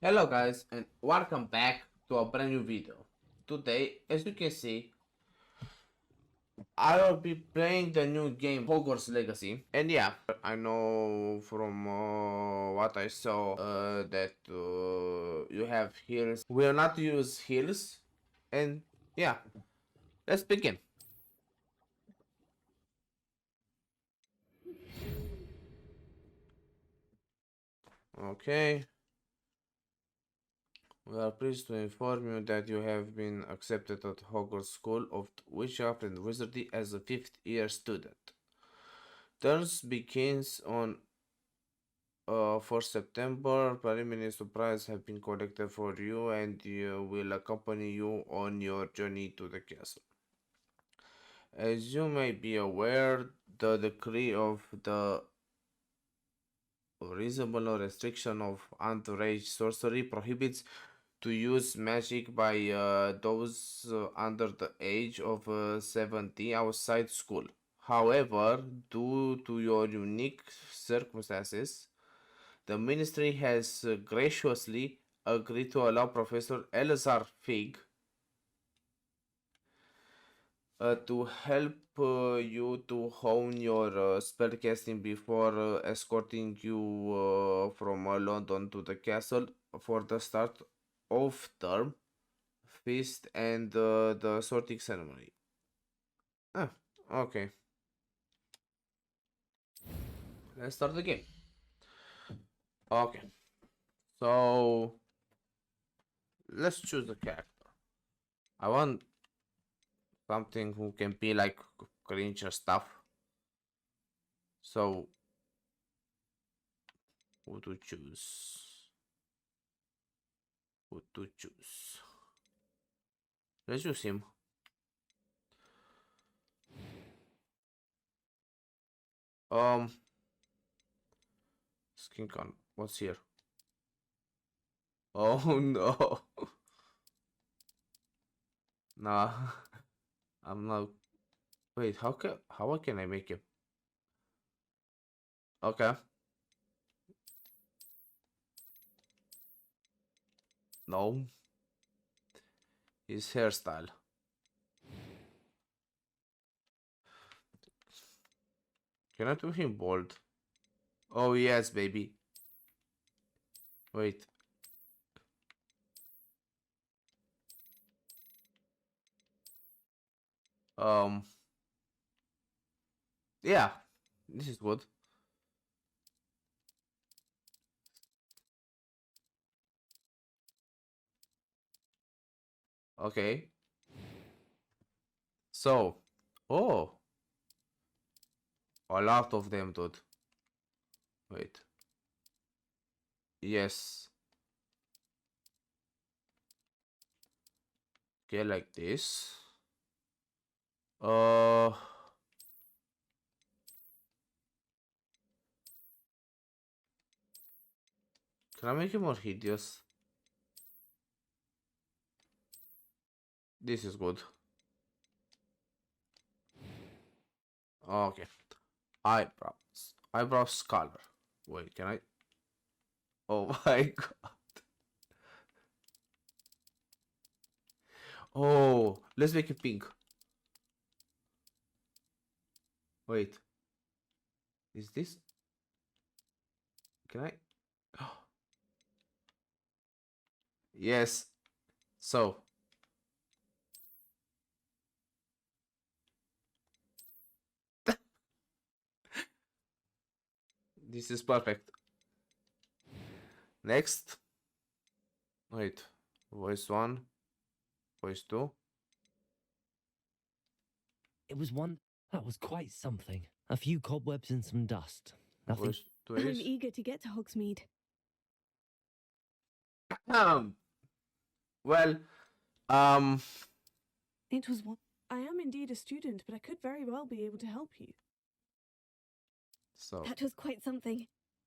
Hello guys and welcome back to a brand new video. Today, as you can see, I will be playing the new game Hogwarts Legacy. And yeah, I know from what I saw that you have heals. We will not use heals. And yeah, let's begin. Okay. We are pleased to inform you that you have been accepted at Hogwarts School of Witchcraft and Wizardry as a 5th year student. Terms begins on for September. Preliminary supplies have been collected for you and will accompany you on your journey to the castle. As you may be aware, the decree of the reasonable restriction of underage sorcery prohibits to use magic by those under the age of 70 outside school. However, due to your unique circumstances, the ministry has graciously agreed to allow Professor Elazar Fig to help you to hone your spellcasting before escorting you from London to the castle for the start of term feast and the sorting ceremony. Ah, okay. Let's start the game. Okay, so let's choose the character. I want something who can be like cringe stuff. So, who to choose? Who to choose? Let's choose him. Um, Skin con. What's here? Oh no. Nah, I'm not. Wait, how can I make him? Okay. No. His hairstyle. Can I do him bald? Oh yes, baby. Wait. Um. Yeah. This is good. Okay. So. Oh. A lot of them, dude. Wait. Yes. Okay, like this. Uh. Can I make it more hideous? This is good. Okay. Eyebrows. Eyebrows color. Wait, can I? Oh my god. Oh, let's make it pink. Wait, is this? Can I? Yes. So, this is perfect. Next. Wait. Voice 1. Voice 2. It was one that was quite something. A few cobwebs and some dust. Nothing. Voice 2 I'm is. eager to get to Hogsmeade. Um. Well. Um. It was one. I am indeed a student, but I could very well be able to help you. So. That was quite something.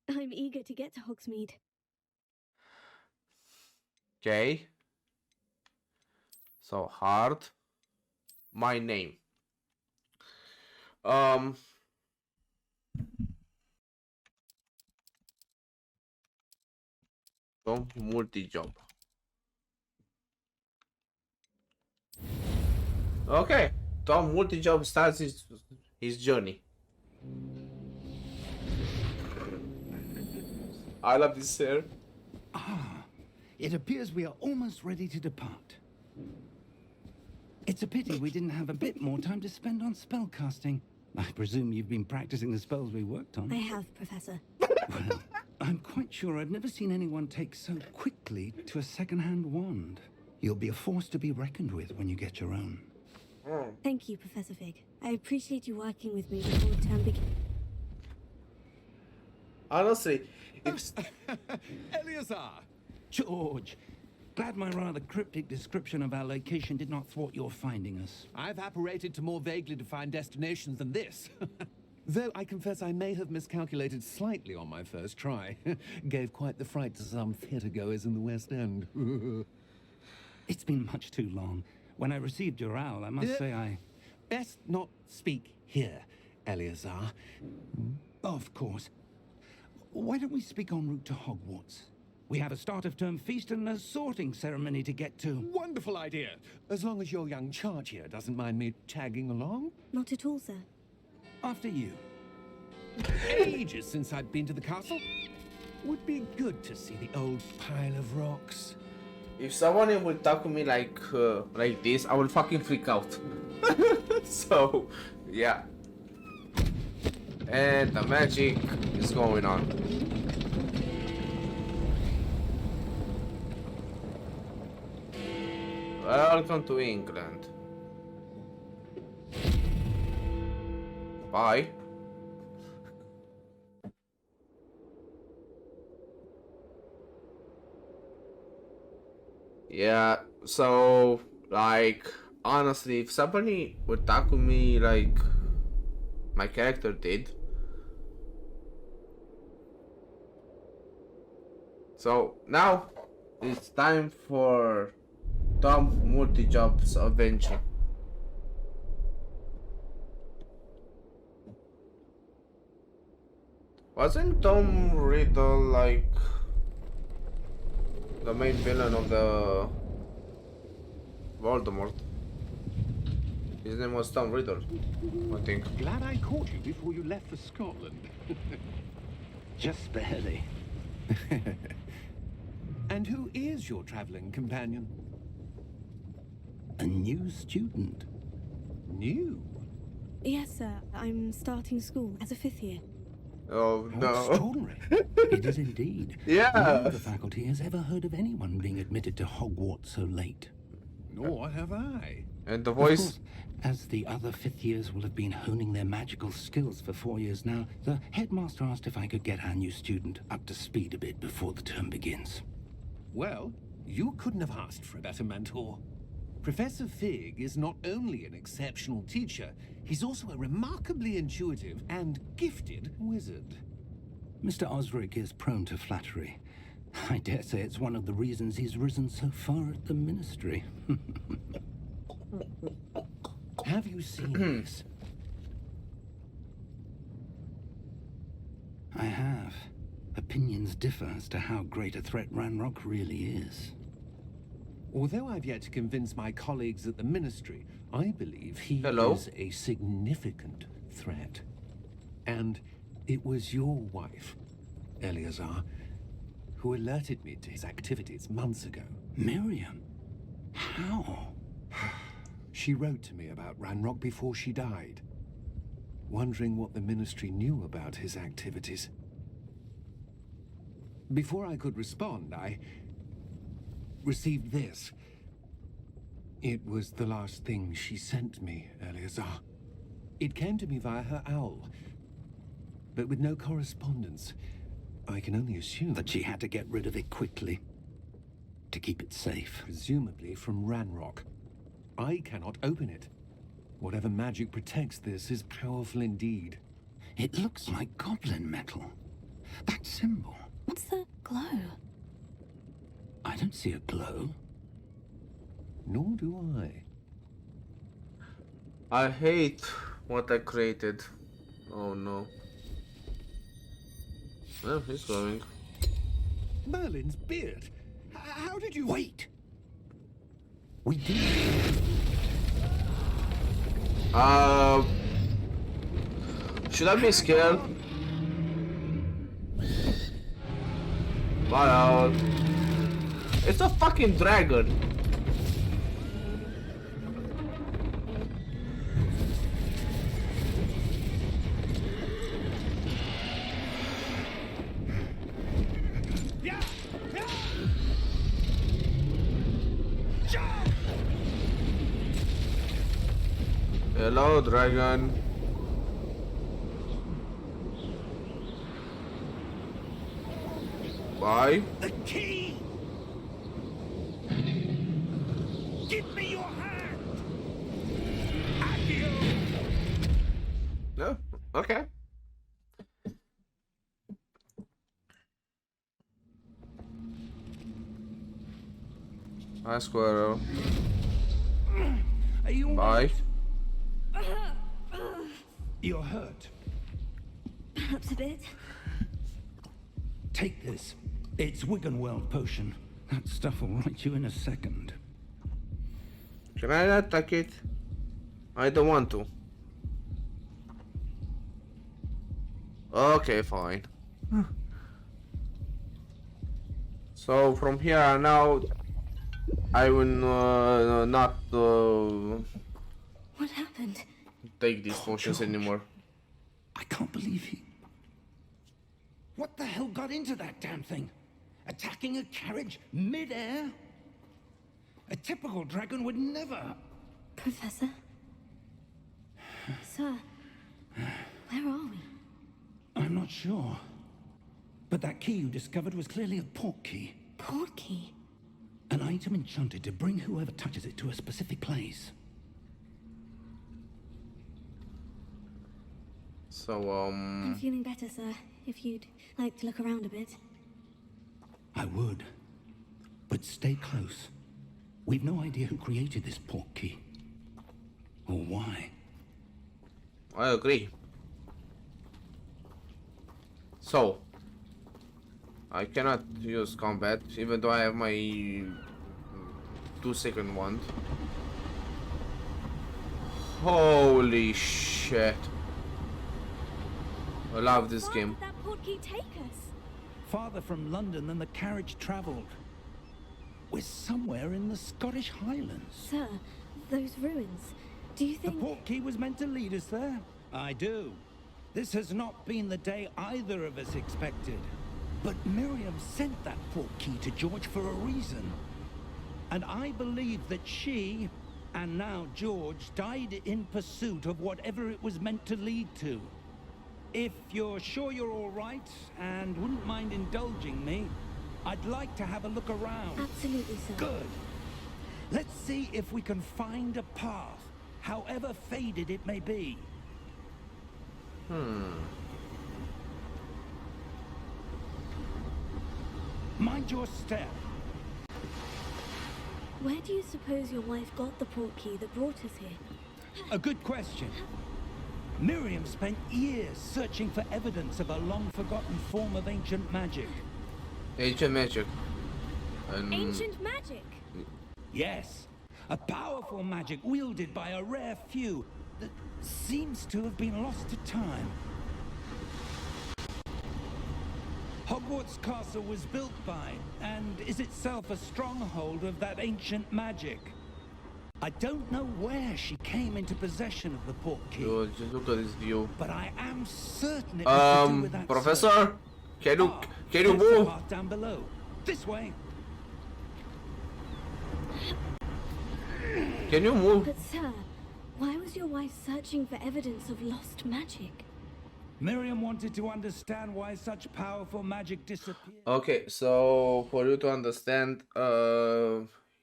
I'm eager to get to Hogsmeade. Okay. So hard. My name. Um. Tom multi-job. Okay, Tom multi-job starts his journey. I love this sir. It appears we are almost ready to depart. It's a pity we didn't have a bit more time to spend on spellcasting. I presume you've been practicing the spells we worked on. I have, Professor. Well, I'm quite sure I've never seen anyone take so quickly to a second-hand wand. You'll be a force to be reckoned with when you get your own. Thank you, Professor Fig. I appreciate you working with me before the term begins. Honestly, if Eleazar! George! Glad my rather cryptic description of our location did not thwart your finding us. I've apparated to more vaguely defined destinations than this. Though I confess I may have miscalculated slightly on my first try. Gave quite the fright to some theatre-goers in the West End. It's been much too long. When I received your owl, I must say I... Best not speak here, Eleazar. Of course. Why don't we speak en route to Hogwarts? We have a start-of-term feast and a sorting ceremony to get to. Wonderful idea. As long as your young charge here doesn't mind me tagging along. Not at all, sir. After you. Ages since I've been to the castle. Would be good to see the old pile of rocks. if someone would talk to me like this, I will fucking freak out. So yeah. And the magic is going on. Welcome to England. Bye. Yeah, so like honestly, if somebody would talk to me like my character did. So now it's time for Tom Multi-Job's adventure. Wasn't Tom Riddle like the main villain of the Voldemort? His name was Tom Riddle, I think. Glad I caught you before you left for Scotland. Just barely. And who is your traveling companion? A new student. New? Yes, sir. I'm starting school as a 5th year. Oh How no. extraordinary. It is indeed. Yeah. None of the faculty has ever heard of anyone being admitted to Hogwarts so late. Nor have I. And the Of voice. course, as the other 5th years will have been honing their magical skills for 4 years now, the headmaster asked if I could get our new student up to speed a bit before the term begins. Well, you couldn't have asked for a better mentor. Professor Fig is not only an exceptional teacher, he's also a remarkably intuitive and gifted wizard. Mr. Osric is prone to flattery. I dare say it's one of the reasons he's risen so far at the ministry. Have you seen this? I have. Opinions differ as to how great a threat Ranrock really is. Although I've yet to convince my colleagues at the ministry, I believe he Hello? is a significant threat. And it was your wife, Eleazar, who alerted me to his activities months ago. Miriam? How? She wrote to me about Ranrock before she died, wondering what the ministry knew about his activities. Before I could respond, I received this. It was the last thing she sent me, Eleazar. It came to me via her owl, but with no correspondence. I can only assume That she had to get rid of it quickly. To keep it safe. presumably from Ranrock. I cannot open it. Whatever magic protects this is powerful indeed. It looks like goblin metal. That symbol. What's the glow? I don't see a glow. Nor do I. I hate what I created. Oh no. Well, he's going. Merlin's beard. How did you... Wait! We did. Should I be scared? Far out. It's a fucking dragon. Hello, dragon. Bye. The key! Give me your hand! Accio! No? Okay. Hi, squirrel. Are you all Bye. right? You're hurt. Perhaps a bit. Take this. It's Wiggenweld potion. That stuff will right you in a second. Can I not take it? I don't want to. Okay, fine. So from here on out, I will not What happened? take these potions anymore. I can't believe he... What the hell got into that damn thing? Attacking a carriage mid-air? A typical dragon would never... Professor? Sir, where are we? I'm not sure. But that key you discovered was clearly a port key. Port key? An item enchanted to bring whoever touches it to a specific place. So I'm feeling better, sir. If you'd like to look around a bit. I would. But stay close. We've no idea who created this port key. Or why. I agree. So I cannot use combat even though I have my 2-second wand. Holy shit. I love this Why game. did that port key take us? Farther from London than the carriage travelled. We're somewhere in the Scottish Highlands. Sir, those ruins. Do you The think... port key was meant to lead us there? I do. This has not been the day either of us expected. But Miriam sent that port key to George for a reason. And I believe that she, and now George, died in pursuit of whatever it was meant to lead to. If you're sure you're all right, and wouldn't mind indulging me, I'd like to have a look around. Absolutely, sir. Good. Let's see if we can find a path, however faded it may be. Mind your step. Where do you suppose your wife got the port key that brought us here? A good question. Miriam spent years searching for evidence of a long-forgotten form of ancient magic. Ancient magic. Ancient magic? Yes, a powerful magic wielded by a rare few that seems to have been lost to time. Hogwarts Castle was built by, and is itself a stronghold of that ancient magic. I don't know where she came into possession of the port key, Yo, just look at this view. but I am certain it was to do with that Professor, search. can you There's the move? path down below. This way. Can you move? But sir, why was your wife searching for evidence of lost magic? Miriam wanted to understand why such powerful magic disappeared. Okay, so for you to understand,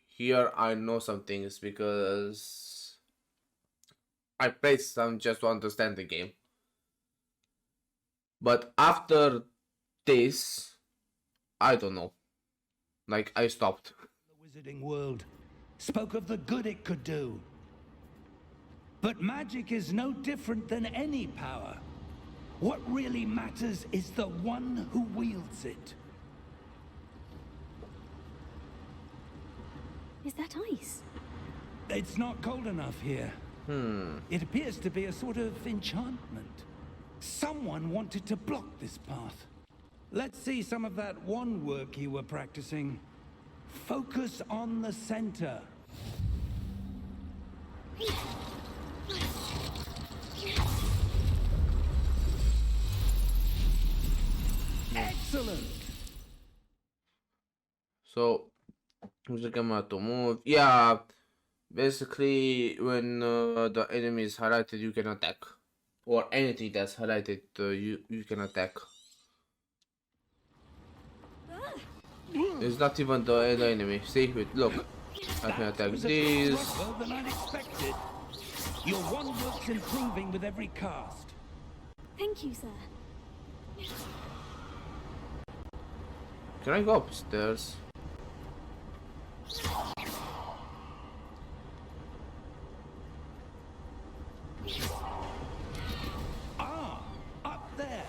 here I know some things because I played some just to understand the game. But after this, I don't know. Like, I stopped. The wizarding world spoke of the good it could do. But magic is no different than any power. What really matters is the one who wields it. Is that ice? It's not cold enough here. It appears to be a sort of enchantment. Someone wanted to block this path. Let's see some of that wand work you were practicing. Focus on the center. Excellent! So, who's the camera to move? Yeah, basically, when the enemy is highlighted, you can attack. Or anything that's highlighted, you can attack. It's not even the enemy. See, wait, look. I can attack Was a these. stronger than I'd expected. Your wand work's improving with every cast. Thank you, sir. Can I go upstairs? Ah, up there.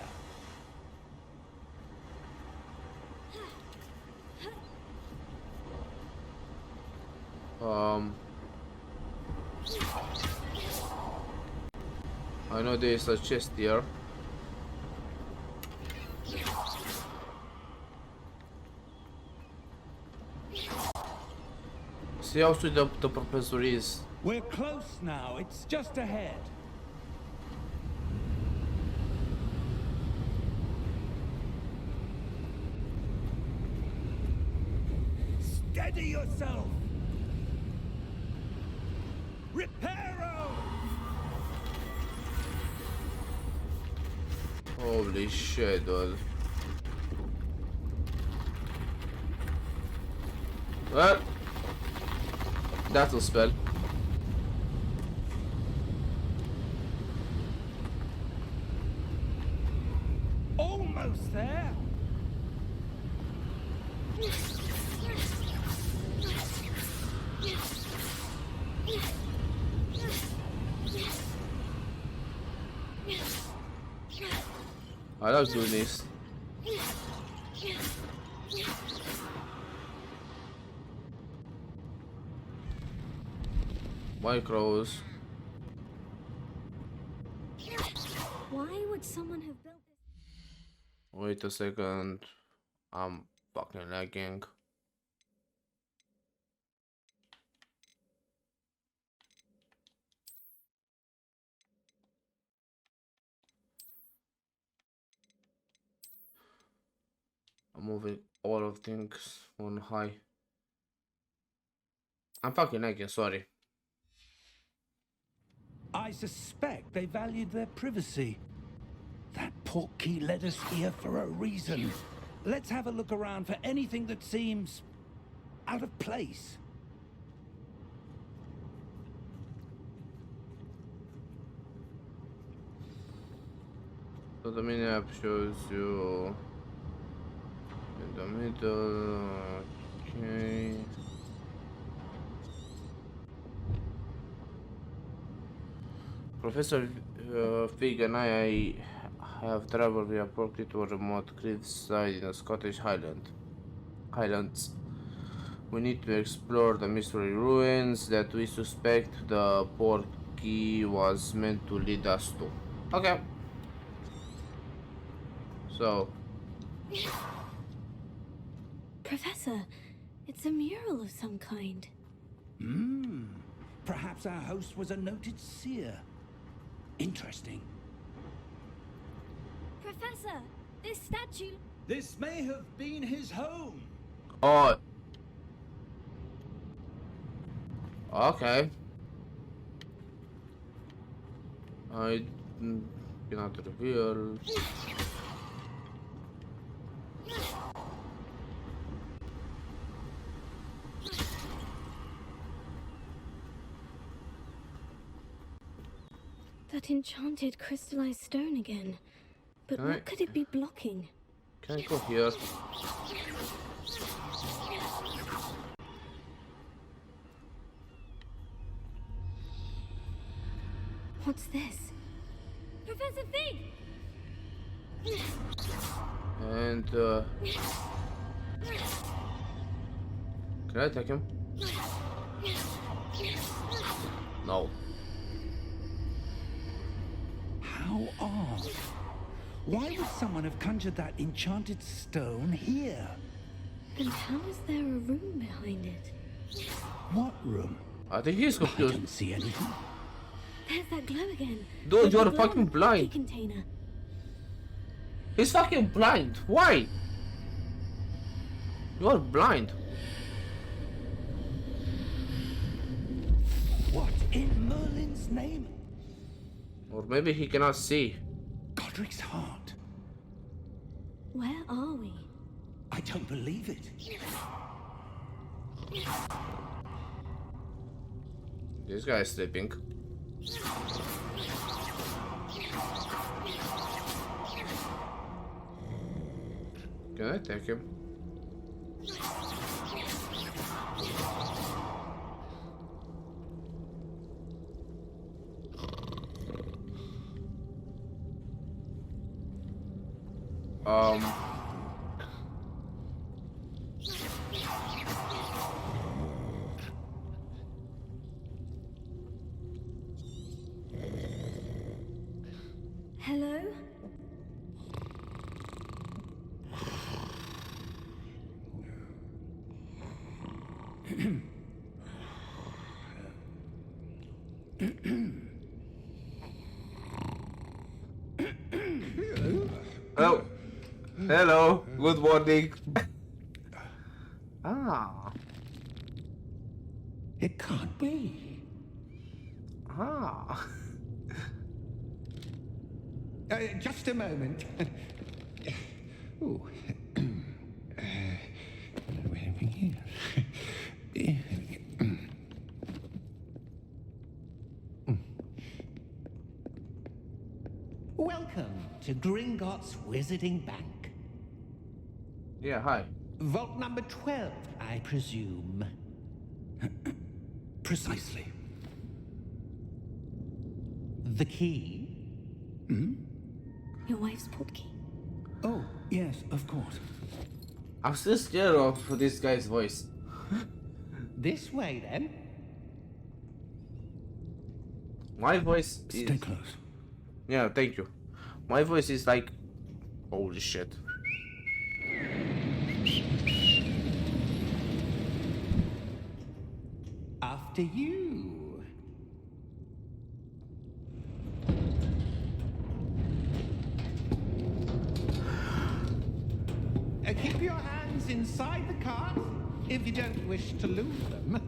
I know there's a chest here. See how sweet the professor is. We're close now. It's just ahead. Steady yourself. Reparo! Holy shit, dude. Well, that'll spell. Almost there. I love doing this. Micros. Why would someone have built this? Wait a second. I'm fucking lagging. I'm moving all of things on high. I'm fucking lagging, sorry. I suspect they valued their privacy. That portkey led us here for a reason. Let's have a look around for anything that seems out of place. So the mini-app shows you in the middle, okay. Professor Fig and I have traveled via portkey to a remote cliffside in the Scottish Highlands. We need to explore the mystery ruins that we suspect the portkey was meant to lead us to. Okay. So, Professor, it's a mural of some kind. Perhaps our host was a noted seer. Interesting. Professor, this statue... This may have been his home. oh, okay. I cannot reveal. That enchanted crystallized stone again. But Alright. what could it be blocking? Can I go here? What's this? Professor Fig! And can I attack him? No. How odd. Why would someone have conjured that enchanted stone here? And how is there a room behind it? What room? I think he's I confused. don't see anything. There's that glow again. Dude, Like the you're glow fucking on the blind. coffee container. He's fucking blind. Why? You're blind. What in Merlin's name? Or maybe he cannot see. Godric's heart. Where are we? I don't believe it. This guy is sleeping. Can I take him? Um. Hello? Oh. Hello. Good morning. Ah. It can't be. Ah. Just a moment. Ooh. Wait a minute. Welcome to Gringotts Wizarding Bank. Yeah, hi. Vault number 12, I presume. Precisely. The key? Your wife's portkey. Oh, yes, of course. I'm still scared of this guy's voice. This way, then. My voice is... Stay close. Yeah, thank you. My voice is like... Holy shit. After you. Keep your hands inside the cart if you don't wish to lose them.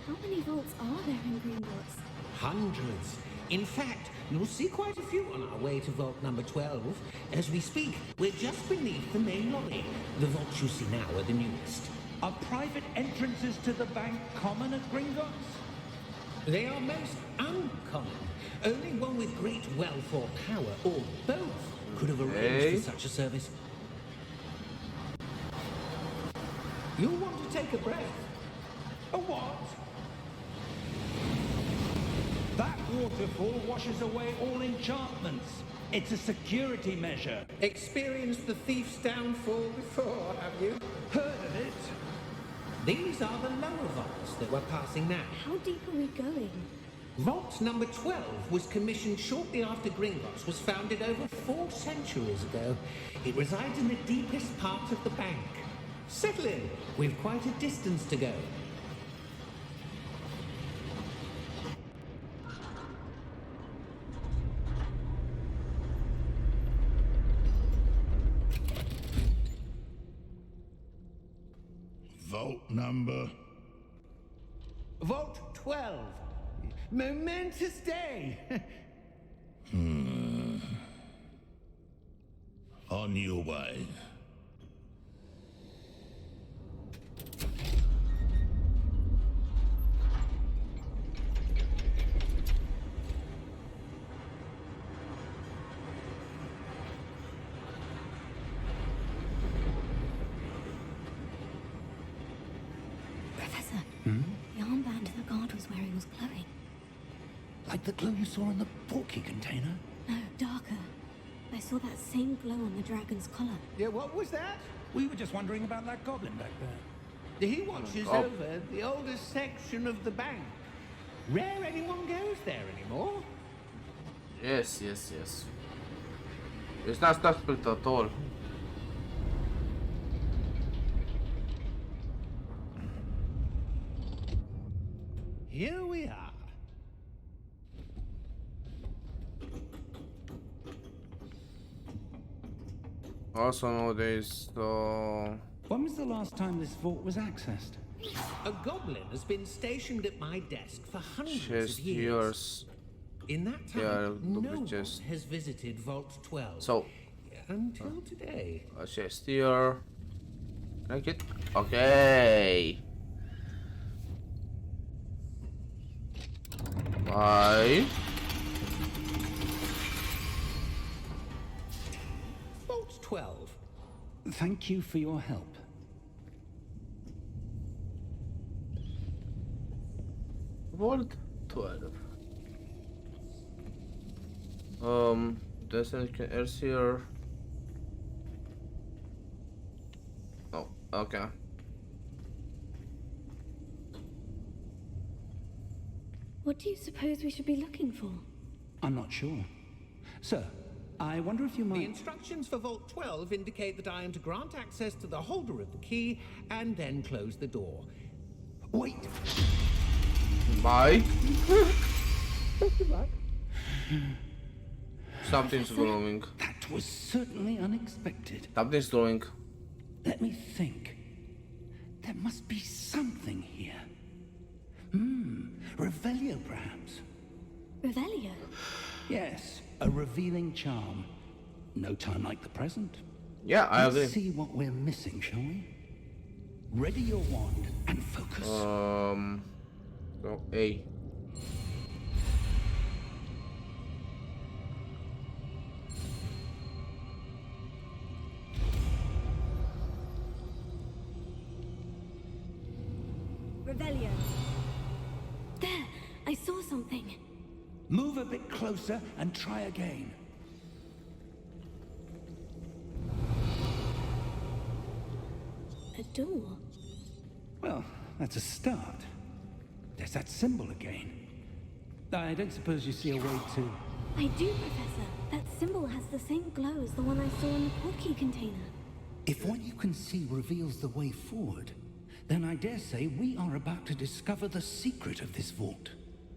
How many vaults are there in Gringotts? Hundreds. In fact, you'll see quite a few on our way to vault number 12. As we speak, we're just beneath the main lobby. The vaults you see now are the newest. Are private entrances to the bank common at Gringotts? They are most uncommon. Only one with great wealth or power, or both, could have arranged Hey. for such a service. You'll want to take a breath. A what? That waterfall washes away all enchantments. It's a security measure. Experienced the thief's downfall before, have you? Heard of it? These are the lower vaults that we're passing now. How deep are we going? Vault number 12 was commissioned shortly after Gringotts was founded over 4 centuries ago. It resides in the deepest part of the bank. Settle in. We've quite a distance to go. Vault number. Vault 12. Momentous day. On your way. Professor, the armband the guard was wearing was glowing. Like the glow you saw in the porky container? No, darker. I saw that same glow on the dragon's collar. Yeah, what was that? We were just wondering about that goblin back there. He watches over the oldest section of the bank. Rare anyone goes there anymore. Yes. It's not suspect at all. Here we are. Also nowadays, When was the last time this vault was accessed? A goblin has been stationed at my desk for hundreds chest of years. yours. In that time, Yeah, no double one chest. has visited Vault 12. So, until today. a chest here. Like it? Okay. Bye. Vault 12. Thank you for your help. Vault 12. There's anything else here? Oh, okay. What do you suppose we should be looking for? I'm not sure. Sir, I wonder if you The might... instructions for Vault 12 indicate that I am to grant access to the holder of the key and then close the door. Wait! Bye. Something's glowing. That was certainly unexpected. Something's glowing. Let me think. There must be something here. Revelio, perhaps. Revelio? Yes, a revealing charm. No time like the present. Yeah, I agree. Let's see what we're missing, shall we? Ready your wand and focus. So A. Revelio. There! I saw something. Move a bit closer and try again. A door. Well, that's a start. There's that symbol again. I don't suppose you see a way to... I do, Professor. That symbol has the same glow as the one I saw in the portkey container. If what you can see reveals the way forward, then I dare say we are about to discover the secret of this vault.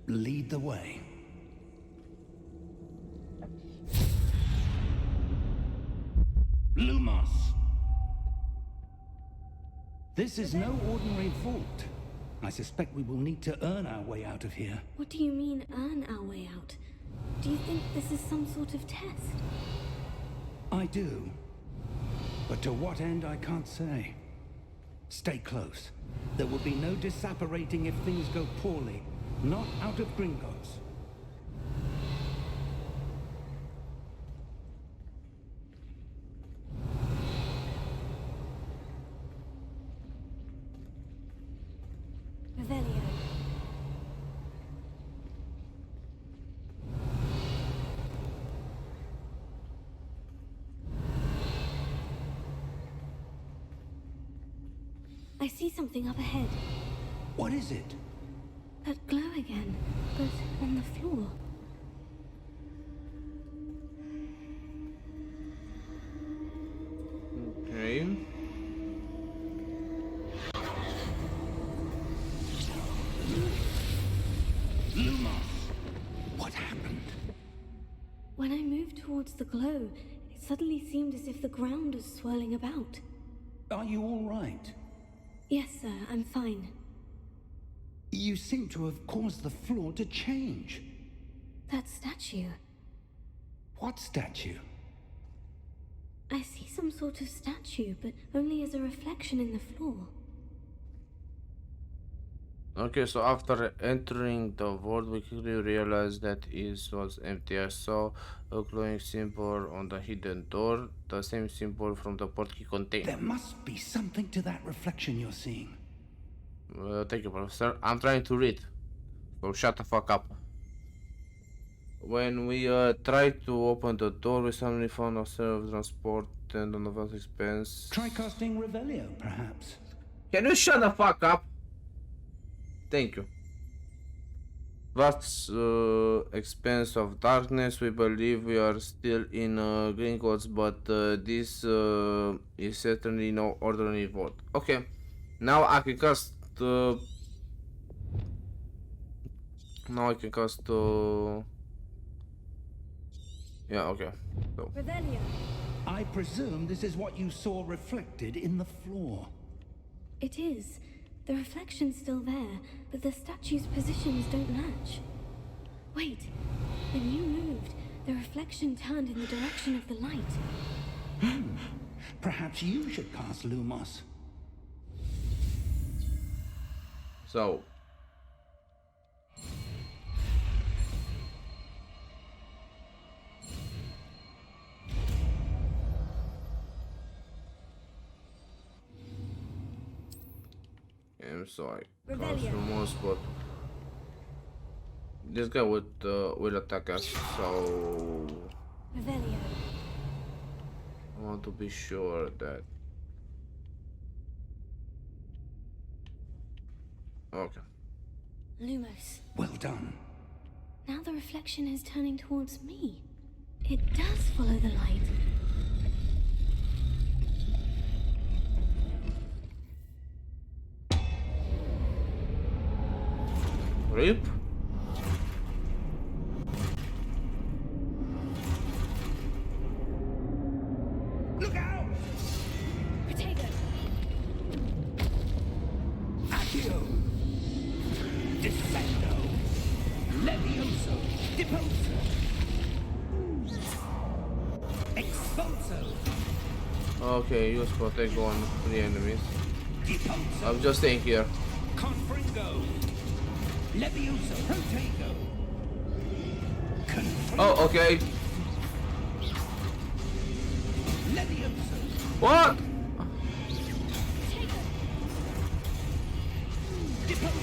Lead the way. Lumos! This is no ordinary vault. I suspect we will need to earn our way out of here. What do you mean, earn our way out? Do you think this is some sort of test? I do. But to what end, I can't say. Stay close. There will be no disapparating if things go poorly. Not out of Gringotts. Revelio. I see something up ahead. What is it? That glow again, but on the floor. Okay. Lumos! What happened? When I moved towards the glow, it suddenly seemed as if the ground was swirling about. Are you all right? Yes, sir, I'm fine. You seem to have caused the floor to change. That statue. What statue? I see some sort of statue, but only as a reflection in the floor. Okay, so after entering the vault, we quickly realized that it was empty. I saw a glowing symbol on the hidden door, the same symbol from the portkey container. There must be something to that reflection you're seeing. Thank you, Professor. I'm trying to read, so shut the fuck up. When we tried to open the door, we suddenly found ourselves transported on a vast expense. Try casting Revelio, perhaps. Can you shut the fuck up? Thank you. Vast expanse of darkness. We believe we are still in Gringotts, but this is certainly no ordinary vault. Okay, now I can cast. Now I can cast. Yeah. Okay. So. Revelio. I presume this is what you saw reflected in the floor. It is. The reflection's still there, but the statue's positions don't match. Wait, when you moved, the reflection turned in the direction of the light. Perhaps you should cast Lumos. So. I'm sorry. Cast but this guy will attack us, so Revelio. I want to be sure that. Okay. Lumos. Well done. Now the reflection is turning towards me. It does follow the light. Rip. Look out! Protego. Accio! Defendo! Levioso! Deposo! Expulso! Okay, use Protego on 3 enemies. Deposo! I'm just staying here. Confringo! Levioso! Protego! Confringo! Oh, okay. Levioso! What? Deposo!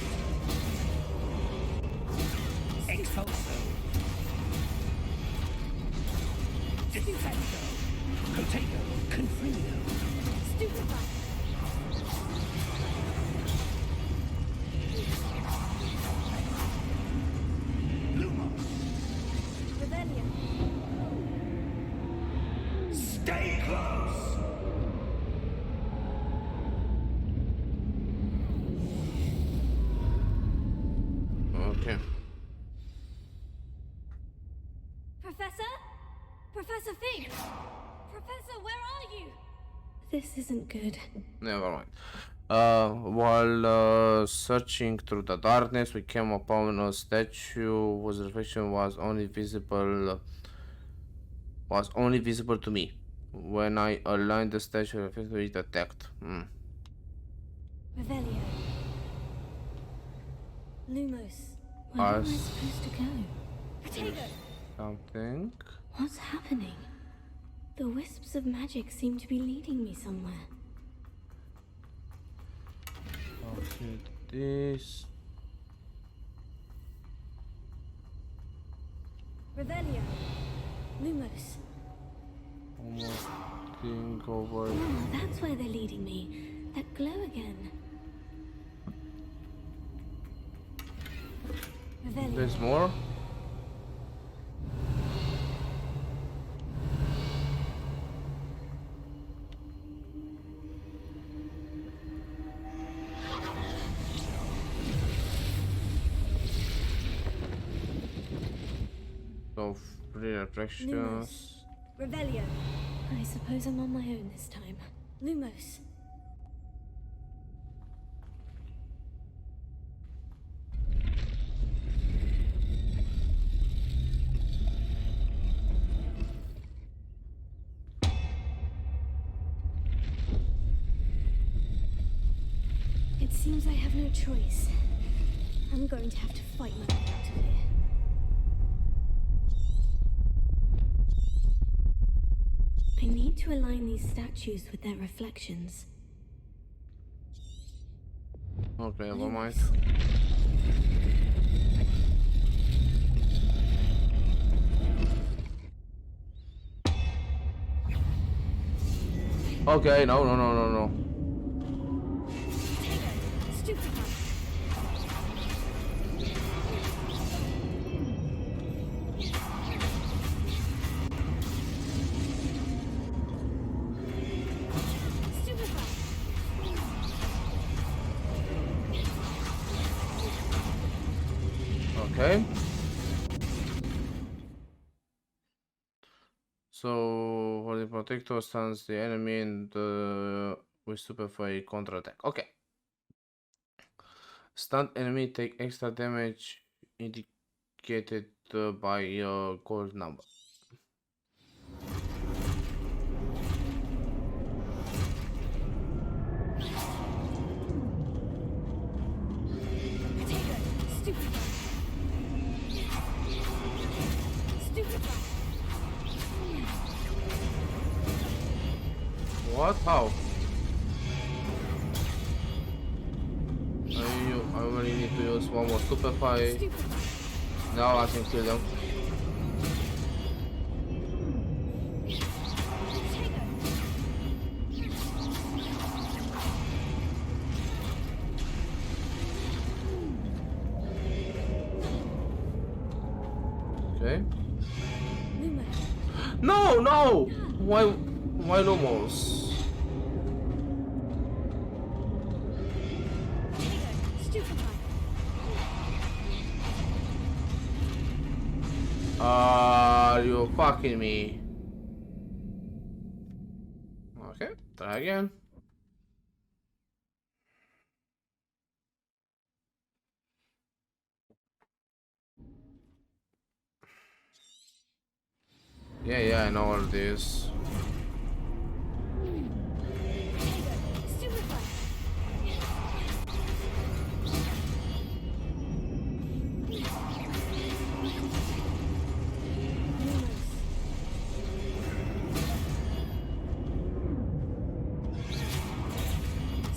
Expulso! Defendo! Protego! Confringo! Stupefy. Revelio. Stay close! Okay. Professor? Professor Fig! Professor, where are you? This isn't good. Never mind. While searching through the darkness, we came upon a statue whose reflection was only visible to me. When I aligned the statue, effectively it attacked. Revelio. Lumos. Where am I supposed to go? Protego! Something. What's happening? The wisps of magic seem to be leading me somewhere. Okay, this. Revelio. Lumos. Almost thing over. Oh, that's where they're leading me. That glow again. Revelio. There's more. So, free reflections. Revelio. I suppose I'm on my own this time. Lumos. It seems I have no choice. I'm going to have to fight my way out of here. I need to align these statues with their reflections. Okay, never mind. Okay, no, no, no, no, no. Stupefy. Stupefy. Okay. So, for the protector stuns the enemy and with stupefy counter-attack. Okay. Stunned enemy take extra damage indicated by a gold number. Potato. Stupefy. Stupefy. What? How? I only need to use one more stupefy. Stupefy. Now I can kill them. Okay. Lumos. No, no! Why Lumos? Stupefy. Are you fucking me? Okay, try again. Yeah, I know all this. Stupefy. Lumos.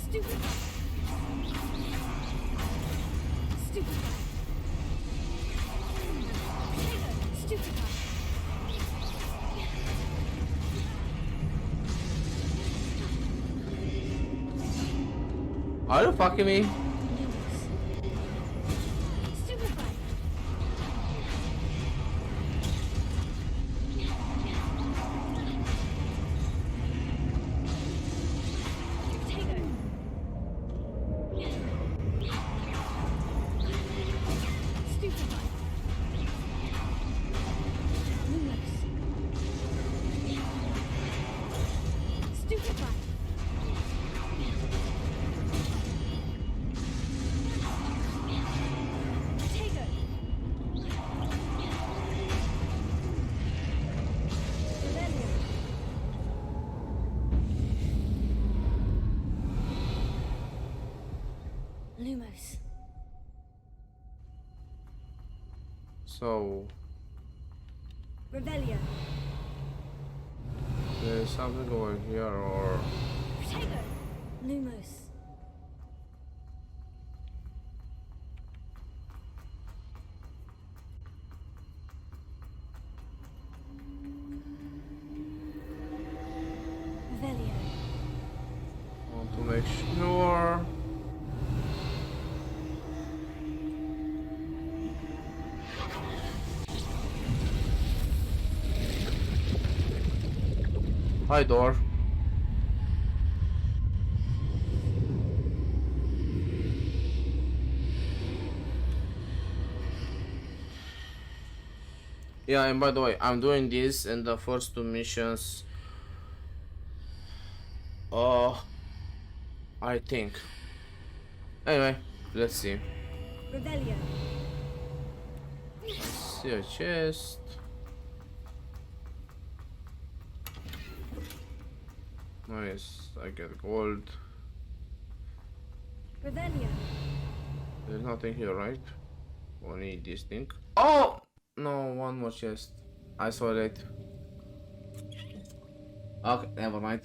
Stupefy. Stupefy. Stupefy. Are you fucking me? Stupefy. Potato. Stupefy. Lumos. Stupefy. Potato. Rebellion. Lumos. So Rebellion. there's something over here, or Potato. Lumos. Revelio. want to make sure. Hi, door. Yeah, and by the way, I'm doing this in the first two missions. I think. Anyway, let's see. Revelio. See a chest. Nice, I get gold. Revelio. There's nothing here, right? Only this thing. Oh! No, one more chest. I saw it. Okay, never mind.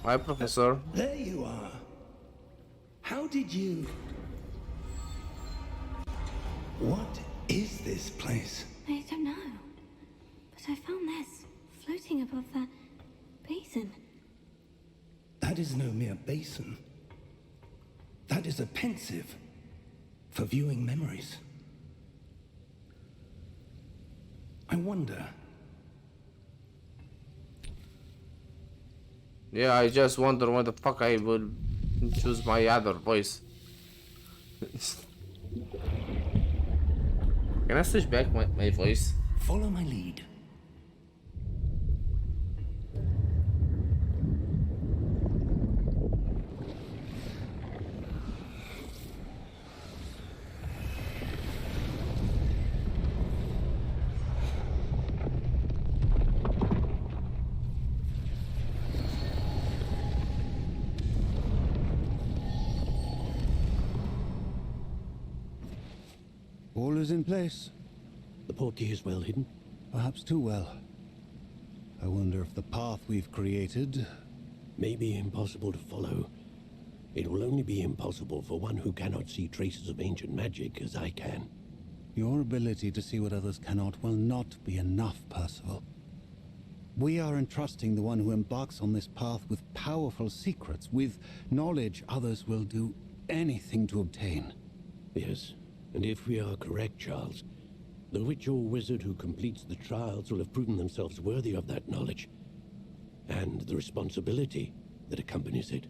Hi, Professor. There you are. How did you... What is this place? I don't know. But I found this floating above that basin. That is no mere basin. That is a pensive for viewing memories. I wonder. Yeah, I just wonder when the fuck I will choose my other voice. Can I switch back my voice? Follow my lead. All is in place. The portkey is well hidden. Perhaps too well. I wonder if the path we've created... May be impossible to follow. It will only be impossible for one who cannot see traces of ancient magic as I can. Your ability to see what others cannot will not be enough, Percival. We are entrusting the one who embarks on this path with powerful secrets, with knowledge others will do anything to obtain. Yes, and if we are correct, Charles, the witch or wizard who completes the trials will have proven themselves worthy of that knowledge, and the responsibility that accompanies it.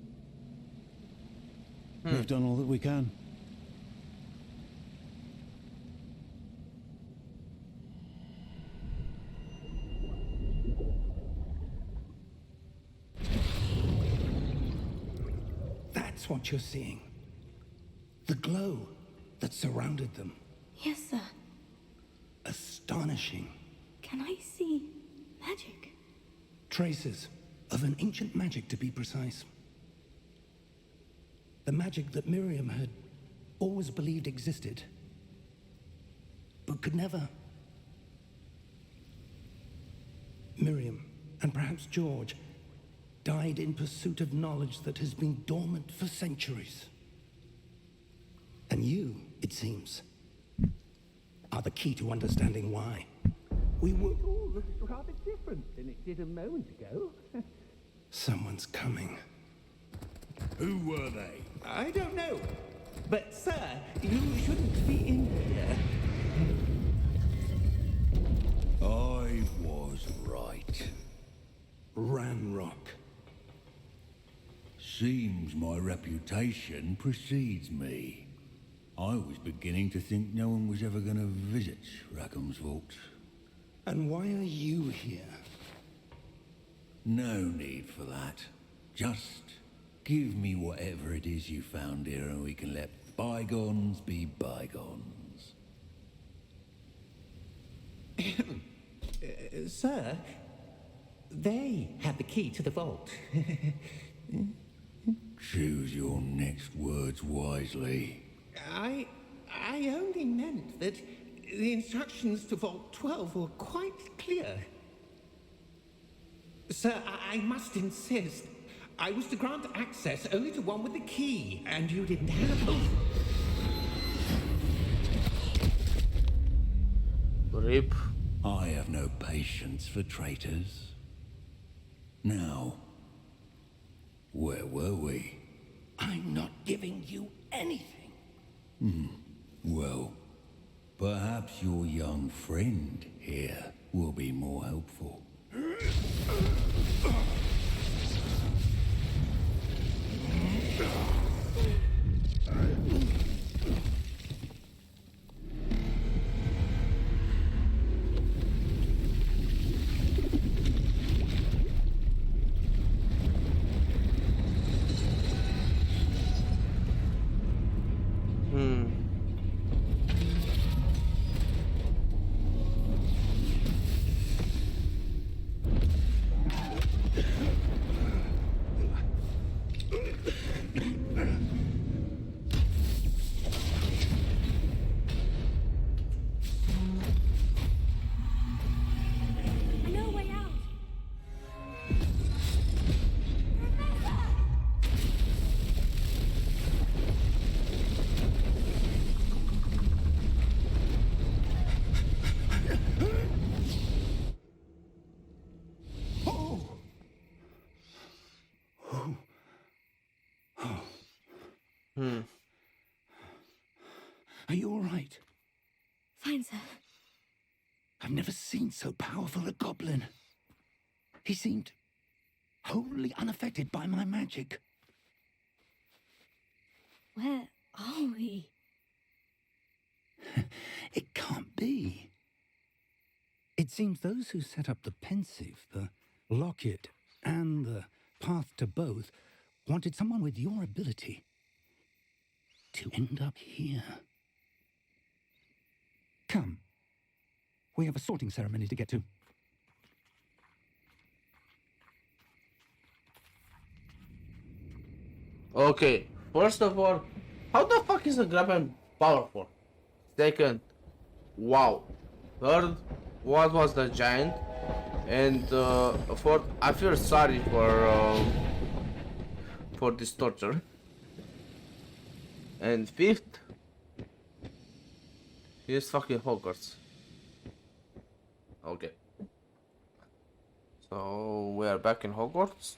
We've done all that we can. That's what you're seeing. The glow that surrounded them. Yes, sir. Astonishing. Can I see magic? Traces of an ancient magic, to be precise. The magic that Miriam had always believed existed, but could never. Miriam, and perhaps George, died in pursuit of knowledge that has been dormant for centuries. And you, it seems, are the key to understanding why. We were... It all looks rather different than it did a moment ago. Someone's coming. Who were they? I don't know. But, sir, you shouldn't be in here. I was right. Ranrock. Seems my reputation precedes me. I was beginning to think no one was ever going to visit Rackham's vault. And why are you here? No need for that. Just give me whatever it is you found here and we can let bygones be bygones. Sir, they have the key to the vault. Choose your next words wisely. I only meant that the instructions to Vault 12 were quite clear. Sir, I must insist. I was to grant access only to one with the key, and you didn't have them. Rip. I have no patience for traitors. Now, where were we? I'm not giving you anything. Well, perhaps your young friend here will be more helpful. Are you all right? Fine, sir. I've never seen so powerful a goblin. He seemed wholly unaffected by my magic. Where are we? It can't be. It seems those who set up the pensive, the locket, and the path to both wanted someone with your ability to end up here. Come. We have a sorting ceremony to get to. Okay, first of all, how the fuck is the Graben powerful? Second, wow. Third, what was the giant? And fourth, I feel sorry for this torture. And fifth, here's fucking Hogwarts. Okay. So we are back in Hogwarts.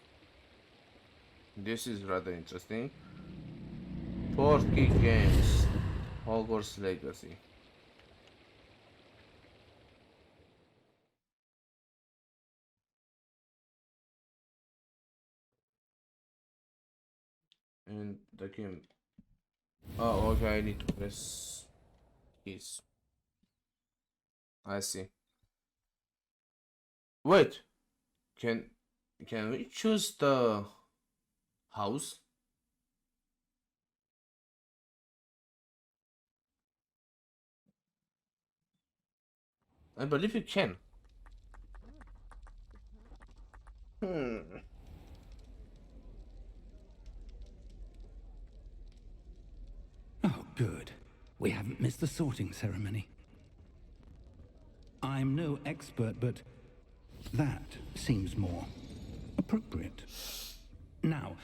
This is rather interesting. 4 key games. Hogwarts Legacy. And the game. Oh, okay, I need to press keys. I see. Wait, can we choose the house? I believe you can. Oh, good. We haven't missed the sorting ceremony. I'm no expert, but that seems more appropriate. Now,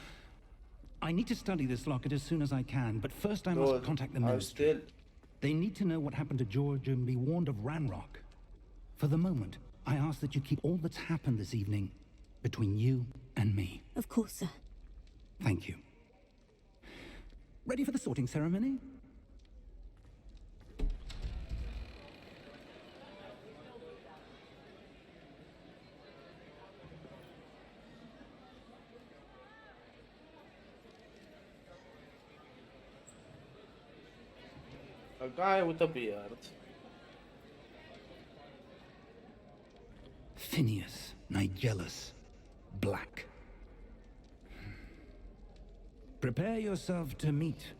I need to study this locket as soon as I can, but first I must contact the ministry. They need to know what happened to George and be warned of Ranrock. For the moment, I ask that you keep all that's happened this evening between you and me. Of course, sir. Thank you. Ready for the sorting ceremony? A guy with a beard. Phineas, Nigellus, Black. Prepare yourself to meet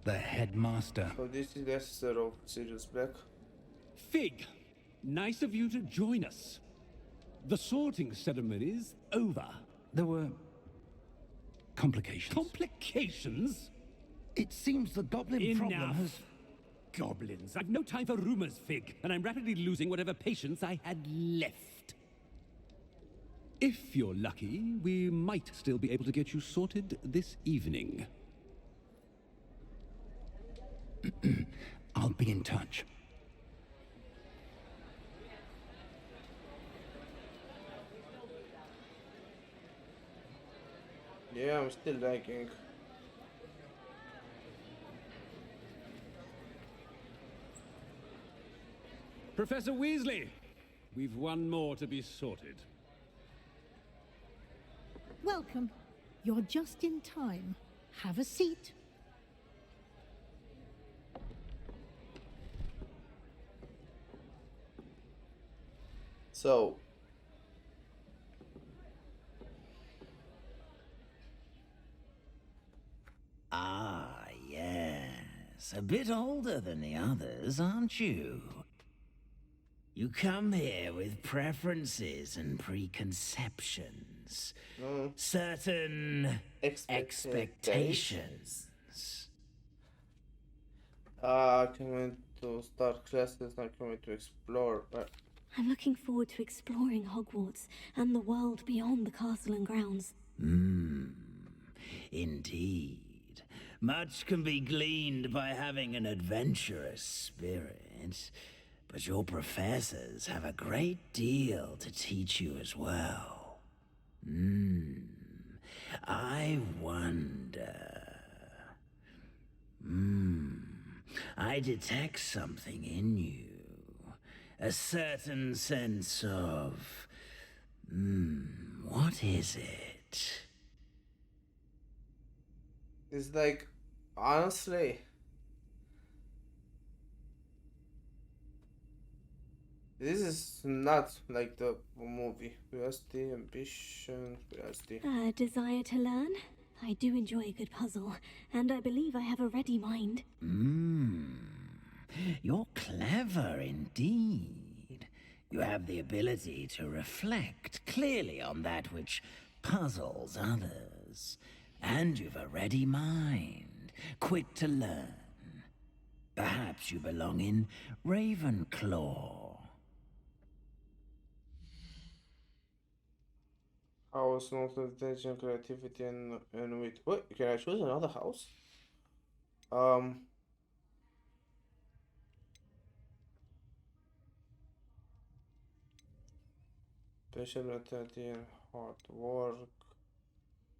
the headmaster. So this is the assessor of Sirius Black. Fig, nice of you to join us. The sorting ceremony's over. There were complications. Complications? It seems the goblin problem has... Goblins. I've no time for rumors, Fig, and I'm rapidly losing whatever patience I had left. If you're lucky, we might still be able to get you sorted this evening. I'll be in touch. Yeah, I'm still lagging. Professor Weasley, we've one more to be sorted. Welcome. You're just in time. Have a seat. So, ah, yes. A bit older than the others, aren't you? You come here with preferences and preconceptions. Certain expectations. I can't to start classes, I'm coming to explore, but... I'm looking forward to exploring Hogwarts and the world beyond the castle and grounds. Indeed. Much can be gleaned by having an adventurous spirit, but your professors have a great deal to teach you as well. I wonder... I detect something in you. A certain sense of... what is it? It's like, honestly, this is not like the movie. Curiosity, ambition, curiosity. A desire to learn? I do enjoy a good puzzle, and I believe I have a ready mind. You're clever indeed. You have the ability to reflect clearly on that which puzzles others. And you've a ready mind, quick to learn. Perhaps you belong in Ravenclaw. House, not attention, creativity, and wit. Wait, can I choose another house? Um, Passion, mentality, and hard work.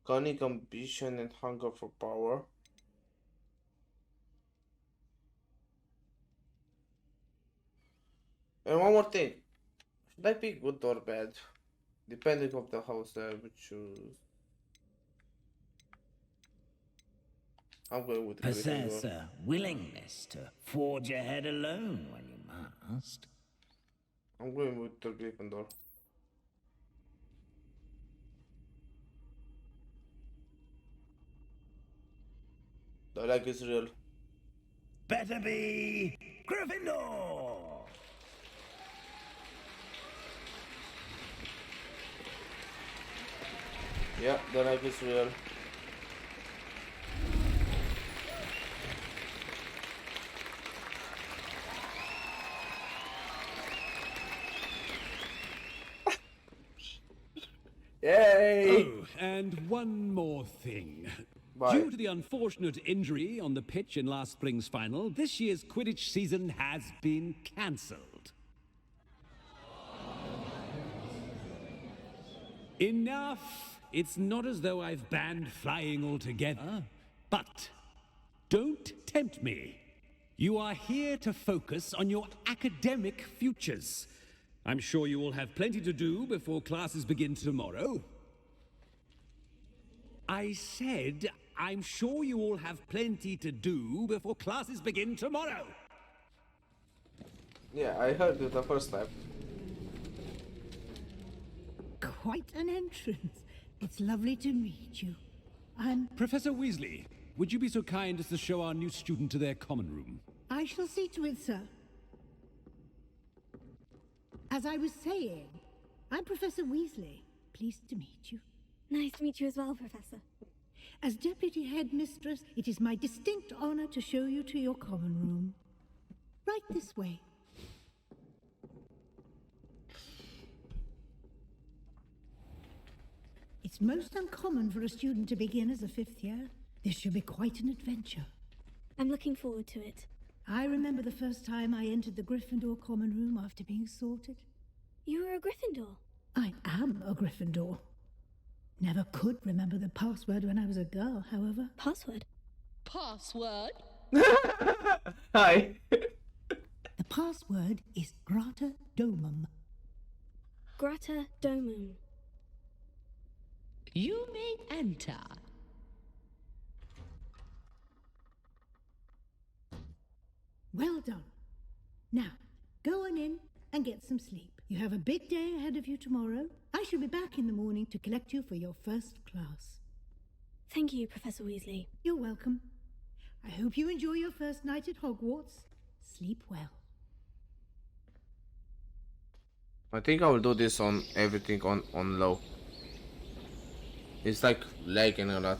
Cunning, ambition, and hunger for power. And one more thing. Should I pick good or bad? Depending of the house I would choose. I'm going with Possess Gryffindor. a willingness to forge ahead alone when you must. I'm going with the Gryffindor. The lag is real. Better be Gryffindor! Yeah, the lag is real. Yay! Oh, and one more thing. Bye. Due to the unfortunate injury on the pitch in last spring's final, this year's Quidditch season has been cancelled. Enough! It's not as though I've banned flying altogether. But don't tempt me. You are here to focus on your academic futures. I'm sure you will have plenty to do before classes begin tomorrow. I said, I'm sure you all have plenty to do before classes begin tomorrow. Yeah, I heard it the first time. Quite an entrance. It's lovely to meet you. I'm... Professor Weasley, would you be so kind as to show our new student to their common room? I shall see to it, sir. As I was saying, I'm Professor Weasley. Pleased to meet you. Nice to meet you as well, Professor. As Deputy Headmistress, it is my distinct honor to show you to your common room. Right this way. It's most uncommon for a student to begin as a fifth year. This should be quite an adventure. I'm looking forward to it. I remember the first time I entered the Gryffindor common room after being sorted. You were a Gryffindor? I am a Gryffindor. Never could remember the password when I was a girl, however. Password? Password? Hi. The password is Grata Domum. Grata Domum. You may enter. Well done. Now, go on in and get some sleep. You have a big day ahead of you tomorrow. I shall be back in the morning to collect you for your first class. Thank you, Professor Weasley. You're welcome. I hope you enjoy your first night at Hogwarts. Sleep well. I think I will do this on everything on low. It's like lagging a lot.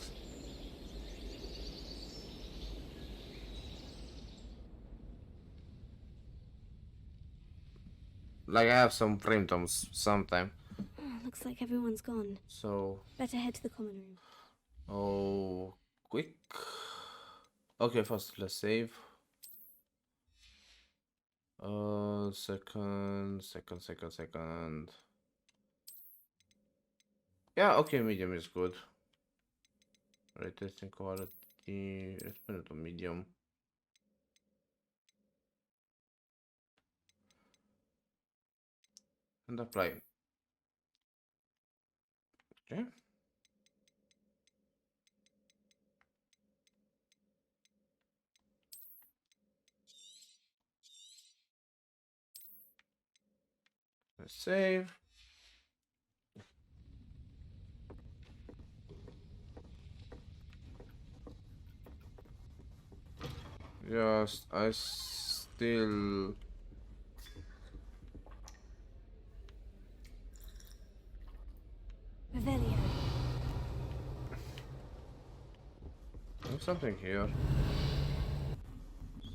Like I have some frame tones sometime. Oh, looks like everyone's gone. So Better head to the common room. oh quick. Okay, first let's save. Second. Yeah, okay, medium is good. Right, testing quality. difficulty. Let's put it on medium. And apply. Okay. Let's save. Yes, I still. Revelio. There's something here.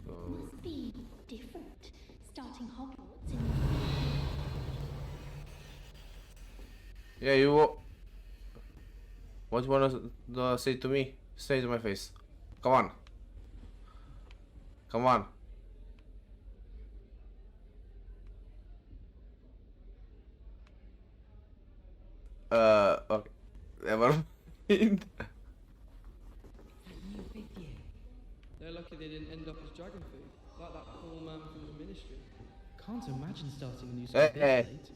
So. Must be different. Starting Hogwarts in Yeah, you. What you wanna say to me? Say to my face. Come on. Come on. Okay. Never mind. They're lucky they didn't end up as dragon food, like that poor man from the ministry. Can't imagine starting a new school this Hey. late.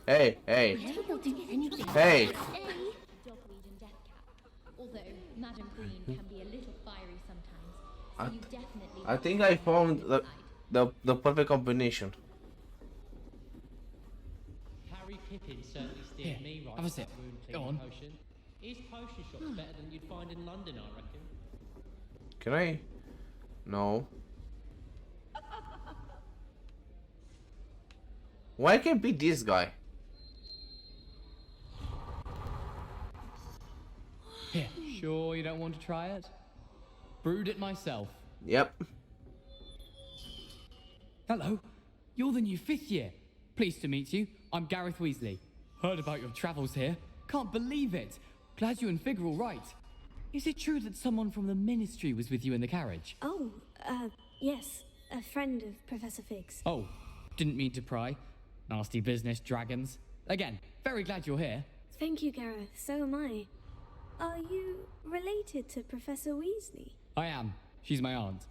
Hey, hey. They'll do anything. Hey. Dogweed and Deathcap. Although Madam Green can be a little fiery sometimes, so you definitely. I think I found the perfect combination. Harry Pippin certainly steered me right have a to sip. that wound Go cleaning on. potion. His potion shop's better than you'd find in London, I reckon. Can I? No. Why can't be this guy? Here, sure you don't want to try it? Brewed it myself. Yep. Hello, you're the new 5th year. Pleased to meet you. I'm Gareth Weasley. Heard about your travels here. Can't believe it. Glad you and Fig are all right. Is it true that someone from the Ministry was with you in the carriage? Oh, yes. A friend of Professor Fig's. Oh, didn't mean to pry. Nasty business, dragons. Again, very glad you're here. Thank you, Gareth. So am I. Are you related to Professor Weasley? I am. She's my aunt.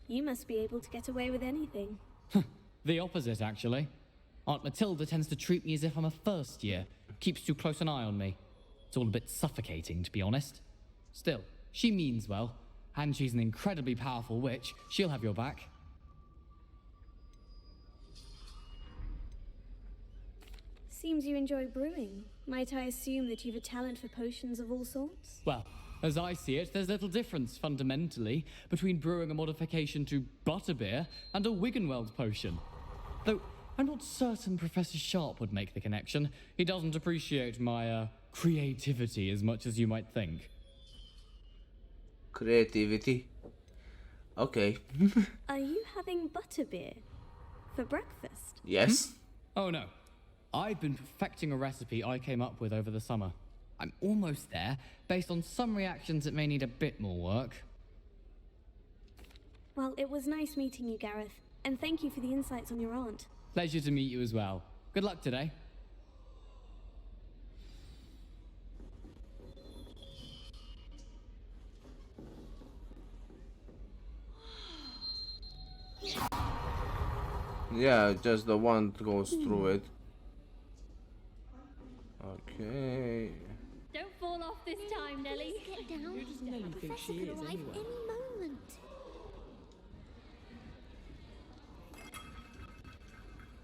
You must be able to get away with anything. The opposite, actually. Aunt Matilda tends to treat me as if I'm a first year. Keeps too close an eye on me. It's all a bit suffocating, to be honest. Still, she means well. And she's an incredibly powerful witch. She'll have your back. Seems you enjoy brewing. Might I assume that you've a talent for potions of all sorts? Well, as I see it, there's little difference, fundamentally, between brewing a modification to butterbeer and a Wiggenweld potion. Though, I'm not certain Professor Sharp would make the connection. He doesn't appreciate my, creativity as much as you might think. Creativity. Okay. Are you having butterbeer for breakfast? Yes. Oh no. I've been perfecting a recipe I came up with over the summer. I'm almost there. Based on some reactions, it may need a bit more work. Well, it was nice meeting you, Gareth. And thank you for the insights on your aunt. Pleasure to meet you as well. Good luck today. Yeah, just the one goes through it. Okay. Don't fall off this time, Nelly. Get down. Who does Nelly think she is, Arrive anyway? any moment.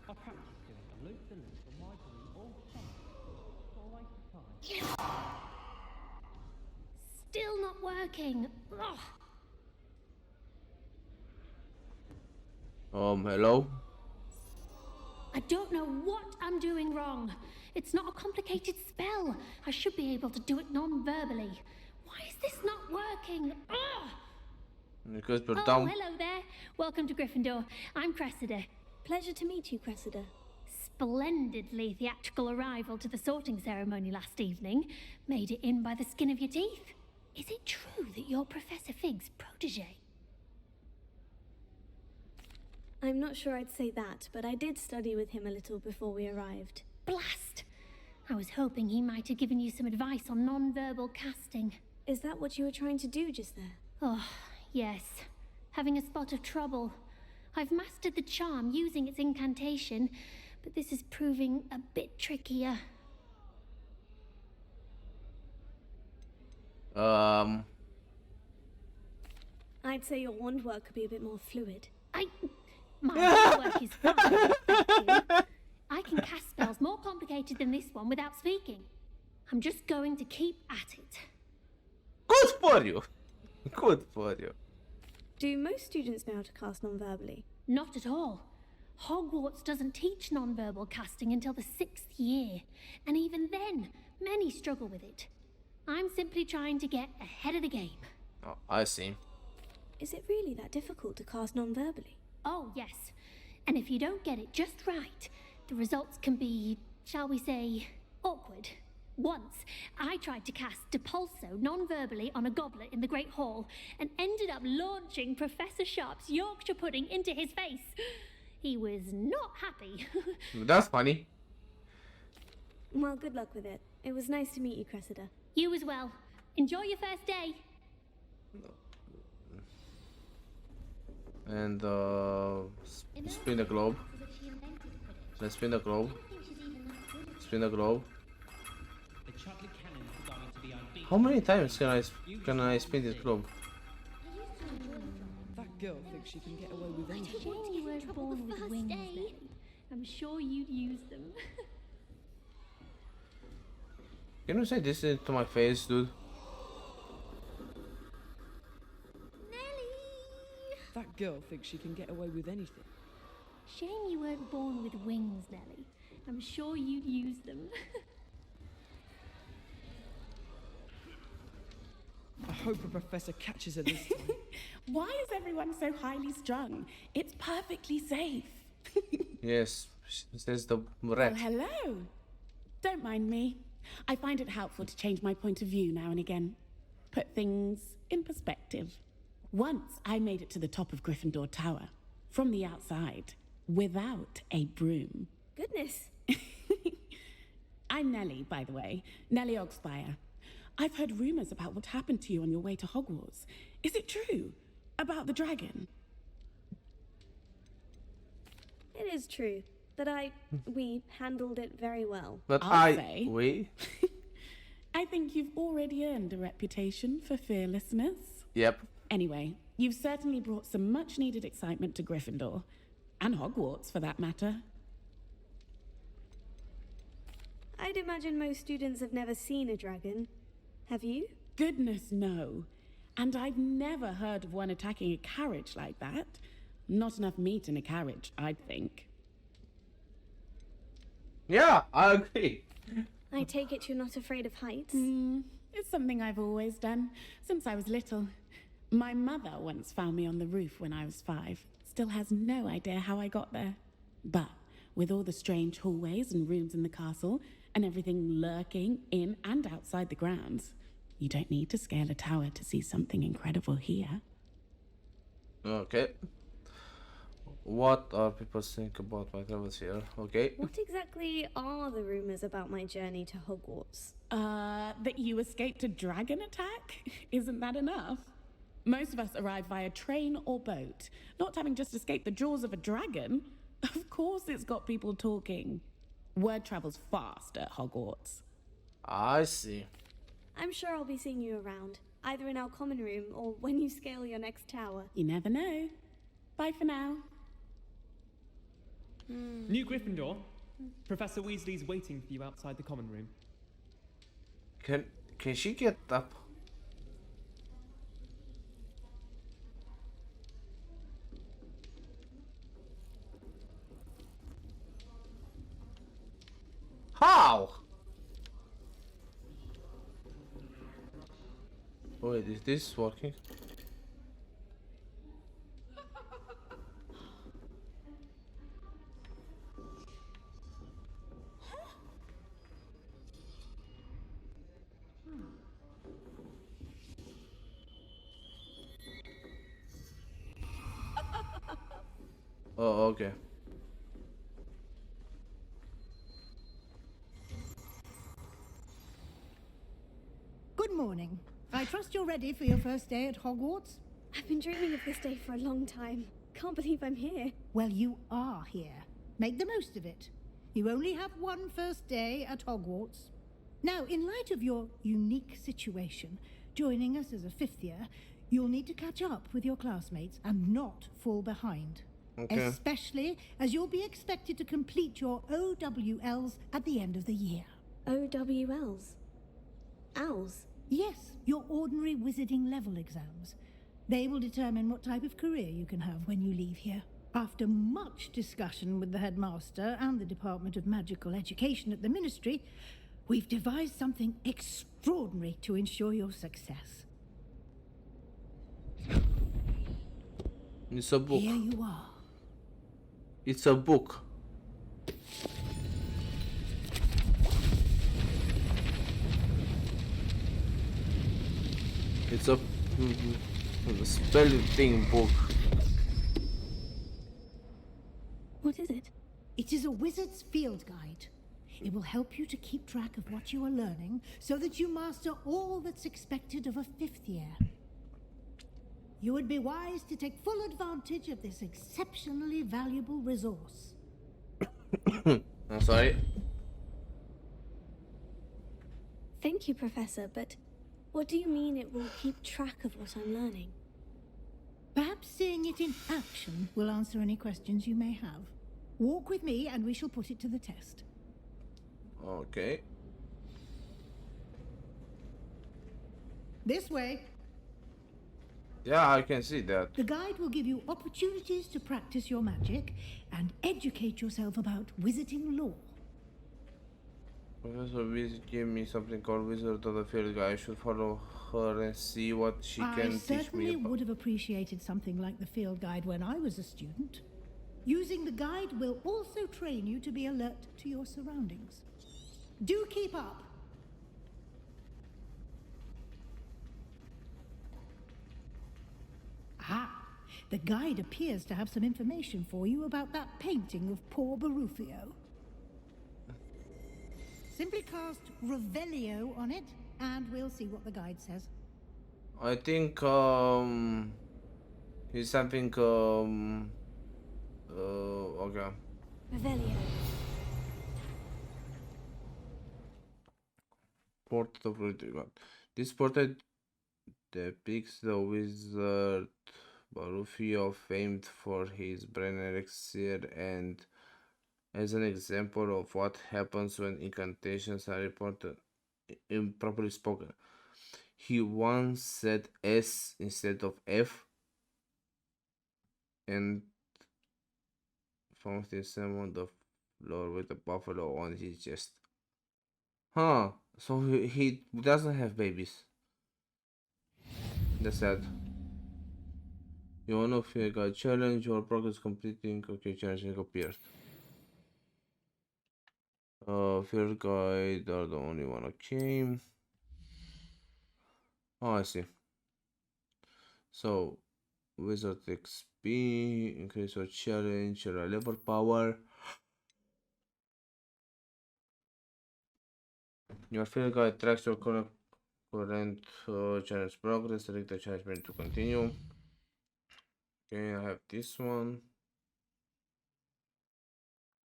I practiced doing a loop-the-loop on my broom all summer. What a waste of time. Still not working. Ugh. Hello? I don't know what I'm doing wrong. It's not a complicated spell. I should be able to do it non-verbally. Why is this not working? Ugh. Because Oh, down. hello there. Welcome to Gryffindor. I'm Cressida. Pleasure to meet you, Cressida. Splendidly theatrical arrival to the sorting ceremony last evening. Made it in by the skin of your teeth. Is it true that you're Professor Fig's protege? I'm not sure I'd say that, but I did study with him a little before we arrived. Blast! I was hoping he might have given you some advice on non-verbal casting. Is that what you were trying to do just there? Oh, yes. Having a spot of trouble. I've mastered the charm using its incantation, but this is proving a bit trickier. I'd say your wand work could be a bit more fluid. My wand work is fine, thank you. I can cast spells more complicated than this one without speaking. I'm just going to keep at it. Good for you. Good for you. Do most students know how to cast non-verbally? Not at all. Hogwarts doesn't teach non-verbal casting until the 6th year, and even then, many struggle with it. I'm simply trying to get ahead of the game. Oh, I see. Is it really that difficult to cast non-verbally? Oh, yes. And if you don't get it just right, the results can be, shall we say, awkward. Once, I tried to cast Depulso non-verbally on a goblet in the Great Hall and ended up launching Professor Sharp's Yorkshire pudding into his face. He was not happy. That's funny. Well, good luck with it. It was nice to meet you, Cressida. You as well. Enjoy your first day. And spin the globe. Let's spin the globe. Spin the globe. How many times can I spin this globe? That girl thinks she can get away with anything. Shame you weren't born with wings, Nelly. I'm sure you'd use them. Can you say this to my face, dude? That girl thinks she can get away with anything. Shame you weren't born with wings, Nelly. I'm sure you'd use them. I hope a professor catches her this time. Why is everyone so highly strung? It's perfectly safe. Yes, says the rat. Oh, hello. Don't mind me. I find it helpful to change my point of view now and again. Put things in perspective. Once I made it to the top of Gryffindor Tower, from the outside, without a broom. Goodness. I'm Nellie, by the way. Nellie Ogspire. I've heard rumors about what happened to you on your way to Hogwarts. Is it true? About the dragon? It is true, but we handled it very well. But we? I think you've already earned a reputation for fearlessness. Yep. Anyway, you've certainly brought some much-needed excitement to Gryffindor. And Hogwarts, for that matter. I'd imagine most students have never seen a dragon. Have you? Goodness, no. And I've never heard of one attacking a carriage like that. Not enough meat in a carriage, I'd think. Yeah, I agree. I take it you're not afraid of heights? It's something I've always done, since I was little. My mother once found me on the roof when I was 5. Still has no idea how I got there. But with all the strange hallways and rooms in the castle, and everything lurking in and outside the grounds, you don't need to scale a tower to see something incredible here. Okay. What are people think about my travels here? Okay. What exactly are the rumors about my journey to Hogwarts? That you escaped a dragon attack? Isn't that enough? Most of us arrive via train or boat, not having just escaped the jaws of a dragon. Of course it's got people talking. Word travels fast at Hogwarts. I see. I'm sure I'll be seeing you around, either in our common room or when you scale your next tower. You never know. Bye for now. New Gryffindor. Professor Weasley's waiting for you outside the common room. Can she get up? How? Wait, is this working? Oh, okay. Good morning. I trust you're ready for your first day at Hogwarts? I've been dreaming of this day for a long time. Can't believe I'm here. Well, you are here. Make the most of it. You only have one first day at Hogwarts. Now, in light of your unique situation, joining us as a fifth year, you'll need to catch up with your classmates and not fall behind. Okay. Especially as you'll be expected to complete your OWLs at the end of the year. OWLs? Owls? Yes, your ordinary wizarding level exams. They will determine what type of career you can have when you leave here. After much discussion with the headmaster and the Department of Magical Education at the Ministry, we've devised something extraordinary to ensure your success. It's a book. Here you are. It's a book. It's a spelling thing book. What is it? It is a wizard's field guide. It will help you to keep track of what you are learning so that you master all that's expected of a fifth year. You would be wise to take full advantage of this exceptionally valuable resource. I'm sorry. Thank you, Professor, but what do you mean it will keep track of what I'm learning? Perhaps seeing it in action will answer any questions you may have. Walk with me and we shall put it to the test. Okay. This way. Yeah, I can see that. The guide will give you opportunities to practice your magic and educate yourself about wizarding lore. Professor Weasley gave me something called Wizard of the Field Guide. I should follow her and see what she can I teach me certainly about. would have appreciated something like the field guide when I was a student. Using the guide will also train you to be alert to your surroundings. Do keep up. Ah, the guide appears to have some information for you about that painting of poor Barufio. Simply cast Revelio on it, and we'll see what the guide says. I think it's something okay. Revelio. Portrait of Rudy God. This portrait depicts the wizard Barufio, famed for his brain elixir, and as an example of what happens when incantations are improperly spoken. He once said S instead of F and found himself on the floor with a buffalo on his chest. Huh, so he doesn't have babies. That's sad. You wanna figure a challenge or progress completing? Okay, challenge appeared. Field guide are the only one. Okay. Oh, I see. So, wizard XP, increase your challenge, your level power. Your field guide tracks your current challenge progress. Select the challenge menu to continue. Okay, I have this one.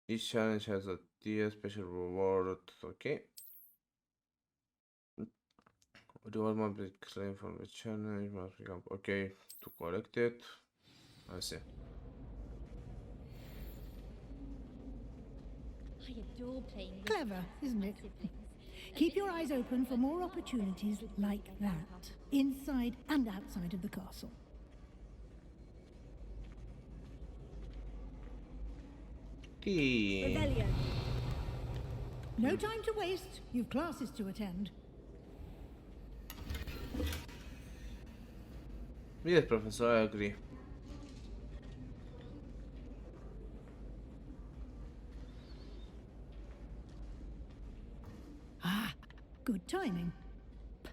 Each challenge has a tier special reward. Okay. Reward must be claimed from the challenge. Must become okay to collect it. I see. I adore playing with Clever, my isn't it? siblings. Keep your eyes open for more opportunities like that, inside and outside of the castle. Revelio. No time to waste. You've classes to attend. Yes, Professor, I agree. Ah, good timing.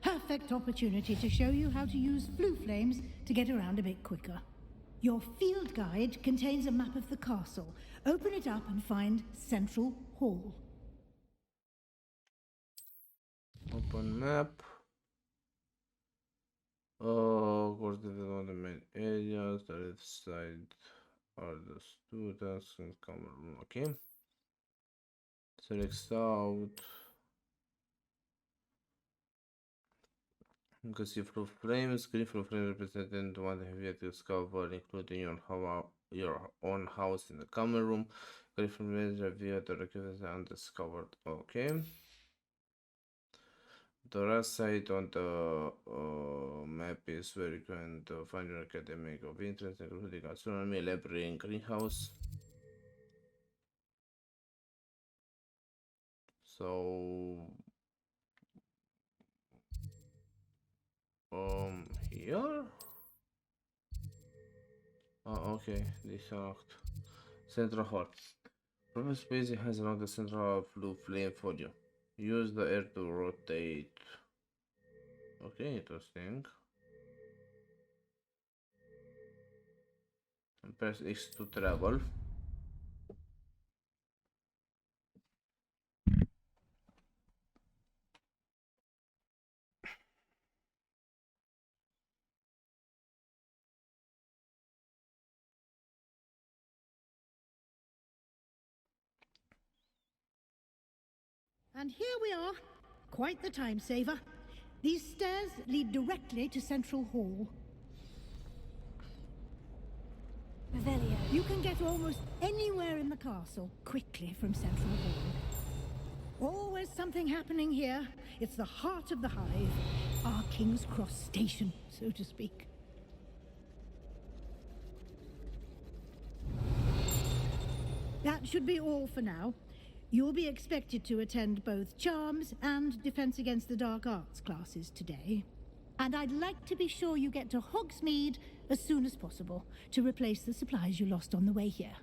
Perfect opportunity to show you how to use blue flames to get around a bit quicker. Your field guide contains a map of the castle. Open it up and find Central Hall. Open map. Oh, coordinated on the main areas. The left side are the students in common room. Okay. Select south. You can see through flames. Green through flames representing the one that have yet to discover, including your own house in the common room. Green from flames reveal the records undiscovered. Okay. The right side on the map is where you can find your academic of interest, including astronomy, library, and greenhouse. So, here? Oh, okay, this locked. Central Hall. Professor Space has along the central blue flame for you. Use the air to rotate. Okay, interesting. And press X to travel. And here we are. Quite the time saver. These stairs lead directly to Central Hall. Revelio. You can get almost anywhere in the castle quickly from Central Hall. Always something happening here. It's the heart of the hive. Our King's Cross station, so to speak. That should be all for now. You'll be expected to attend both Charms and Defense Against the Dark Arts classes today. And I'd like to be sure you get to Hogsmeade as soon as possible to replace the supplies you lost on the way here.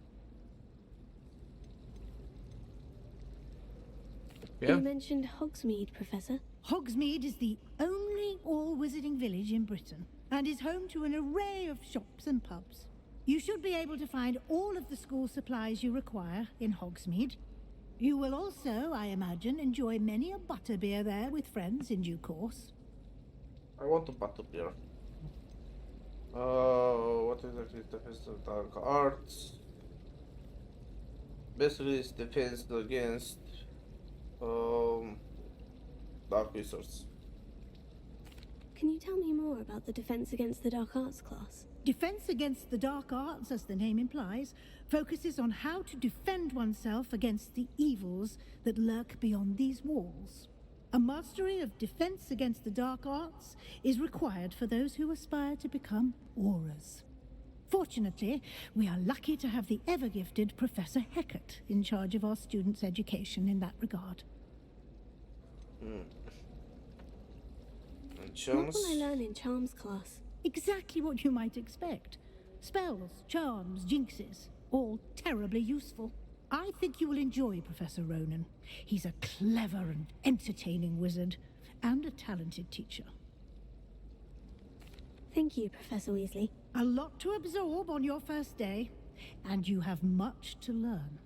Yeah. You mentioned Hogsmeade, Professor. Hogsmeade is the only all-wizarding village in Britain and is home to an array of shops and pubs. You should be able to find all of the school supplies you require in Hogsmeade. You will also, I imagine, enjoy many a butterbeer there with friends in due course. I want a butterbeer. What exactly is Defense of Dark Arts? Basically, it's defense against dark wizards. Can you tell me more about the Defense Against the Dark Arts class? Defense Against the Dark Arts, as the name implies, focuses on how to defend oneself against the evils that lurk beyond these walls. A mastery of Defense Against the Dark Arts is required for those who aspire to become Aurors. Fortunately, we are lucky to have the ever-gifted Professor Hecat in charge of our students' education in that regard. And Charms? What will I learn in Charms class? Exactly what you might expect. Spells, charms, jinxes, all terribly useful. I think you will enjoy Professor Ronan. He's a clever and entertaining wizard, and a talented teacher. Thank you, Professor Weasley. A lot to absorb on your first day, and you have much to learn.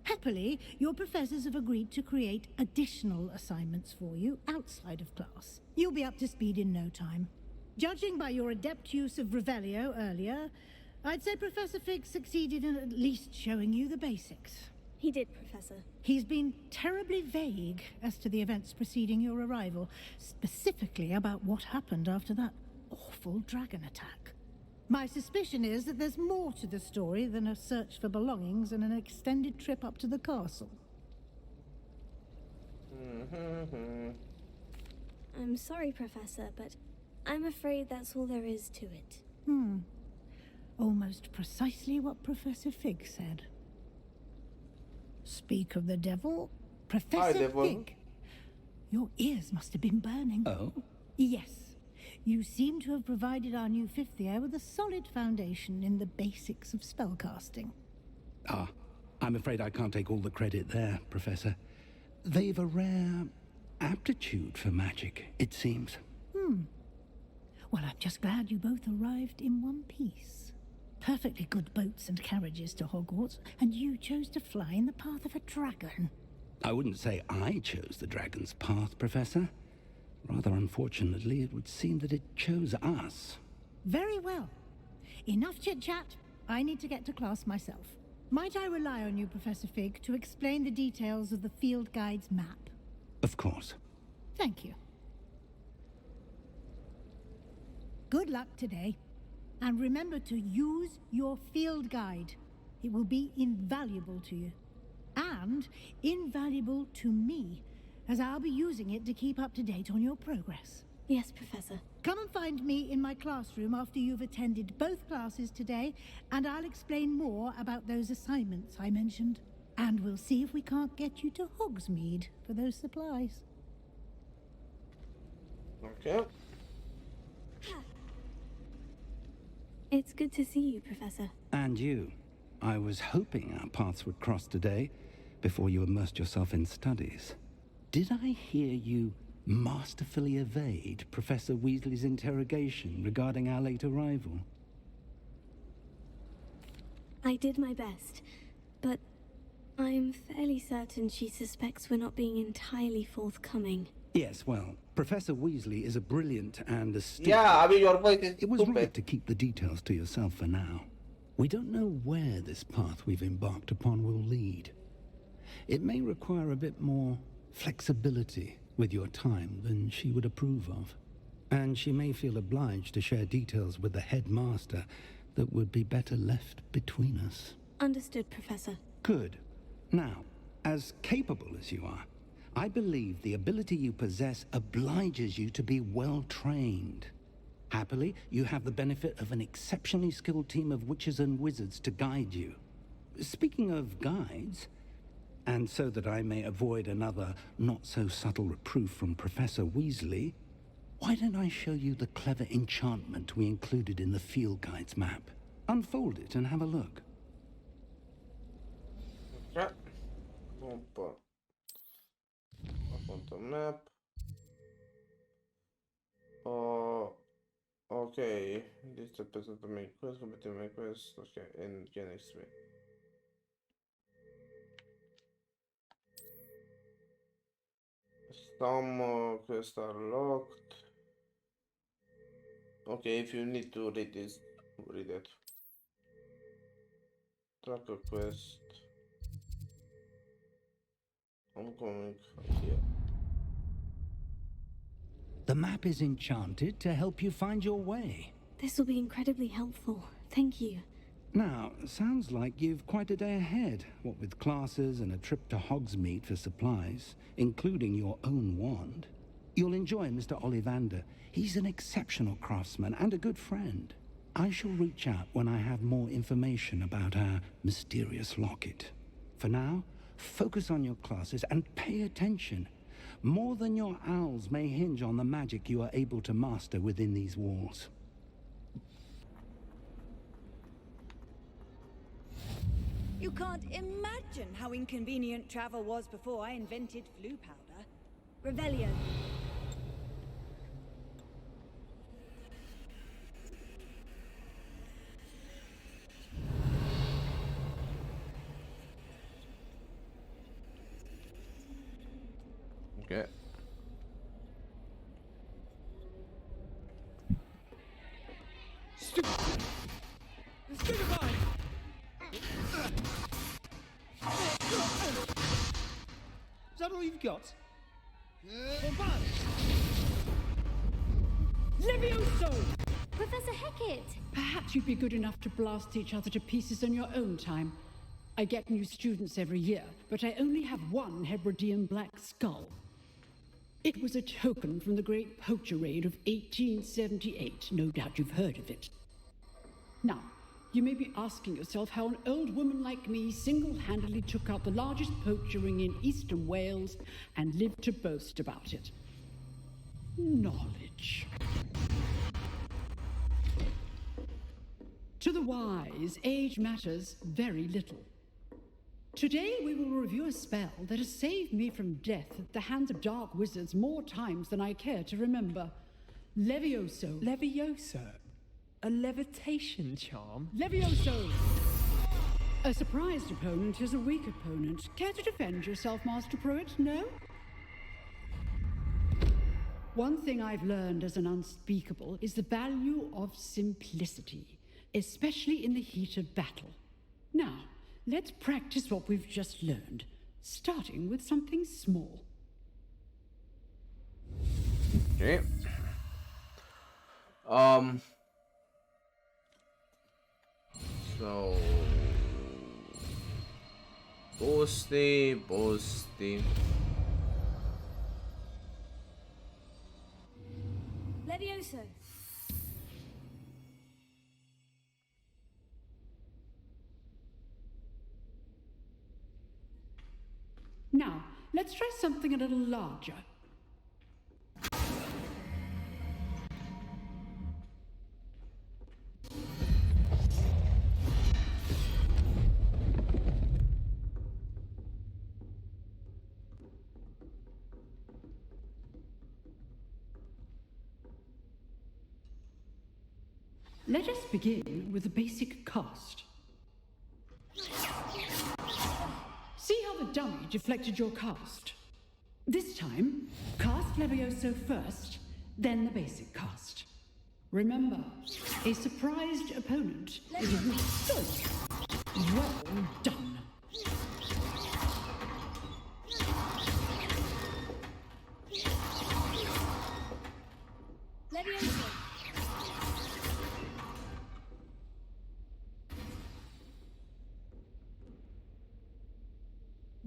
Happily, your professors have agreed to create additional assignments for you outside of class. You'll be up to speed in no time. Judging by your adept use of Revelio earlier, I'd say Professor Fig succeeded in at least showing you the basics. He did, Professor. He's been terribly vague as to the events preceding your arrival, specifically about what happened after that awful dragon attack. My suspicion is that there's more to the story than a search for belongings and an extended trip up to the castle. I'm sorry, Professor, but I'm afraid that's all there is to it. Almost precisely what Professor Fig said. Speak of the devil, Professor Fig. Your ears must have been burning. Oh? Yes. You seem to have provided our new fifth year with a solid foundation in the basics of spellcasting. Ah, I'm afraid I can't take all the credit there, Professor. They've a rare aptitude for magic, it seems. Well, I'm just glad you both arrived in one piece. perfectly good boats and carriages to Hogwarts, and you chose to fly in the path of a dragon. I wouldn't say I chose the dragon's path, Professor. Rather unfortunately, it would seem that it chose us. Very well. Enough chit-chat. I need to get to class myself. Might I rely on you, Professor Fig, to explain the details of the field guide's map? Of course. Thank you. Good luck today. And remember to use your field guide. It will be invaluable to you. And invaluable to me, as I'll be using it to keep up to date on your progress. Yes, Professor. Come and find me in my classroom after you've attended both classes today, and I'll explain more about those assignments I mentioned. And we'll see if we can't get you to Hogsmeade for those supplies. Okay. It's good to see you, Professor. And you. I was hoping our paths would cross today, before you immersed yourself in studies. Did I hear you masterfully evade Professor Weasley's interrogation regarding our late arrival? I did my best, but I'm fairly certain she suspects we're not being entirely forthcoming. Yes, well, Professor Weasley is a brilliant and astute... Yeah, I mean, your voice is It was right to keep the details to yourself for now. We don't know where this path we've embarked upon will lead. It may require a bit more flexibility with your time than she would approve of. And she may feel obliged to share details with the headmaster that would be better left between us. Understood, Professor. Good. Now, as capable as you are, I believe the ability you possess obliges you to be well trained. Happily, you have the benefit of an exceptionally skilled team of witches and wizards to guide you. Speaking of guides, and so that I may avoid another not-so-subtle reproof from Professor Weasley, why don't I show you the clever enchantment we included in the field guide's map? Unfold it and have a look. Okay. Opa. Up on the map. Okay. This is the person to make quest, complete my quest. Okay, and get next week. Some quests are locked. Okay, if you need to read this, read it. Tracker quest. I'm coming here. The map is enchanted to help you find your way. This will be incredibly helpful. Thank you. Now, sounds like you've quite a day ahead, what with classes and a trip to Hogsmeade for supplies, including your own wand. You'll enjoy Mr. Ollivander. He's an exceptional craftsman and a good friend. I shall reach out when I have more information about our mysterious locket. For now, focus on your classes and pay attention. More than your owls may hinge on the magic you are able to master within these walls. You can't imagine how inconvenient travel was before I invented flu powder. Revelio. Okay. Stupefy! Is that all you've got? Levioso! Professor Hecat! Perhaps you'd be good enough to blast each other to pieces on your own time. I get new students every year, but I only have one Hebridean black skull. It was a token from the Great Poacher Raid of 1878. No doubt you've heard of it. Now, you may be asking yourself how an old woman like me single-handedly took out the largest poacher ring in eastern Wales and lived to boast about it. Knowledge. To the wise, age matters very little. Today we will review a spell that has saved me from death at the hands of dark wizards more times than I care to remember. Levioso. Levioso? A levitation charm? Levioso! A surprised opponent is a weak opponent. Care to defend yourself, Master Pruitt? No? One thing I've learned as an unspeakable is the value of simplicity, especially in the heat of battle. Now, let's practice what we've just learned, starting with something small. Okay. So Boosty. Levioso. Now, let's try something a little larger. Let us begin with the basic cast. See how the dummy deflected your cast? This time, cast Levioso first, then the basic cast. Remember, a surprised opponent is a weak foe. Well done. Levioso.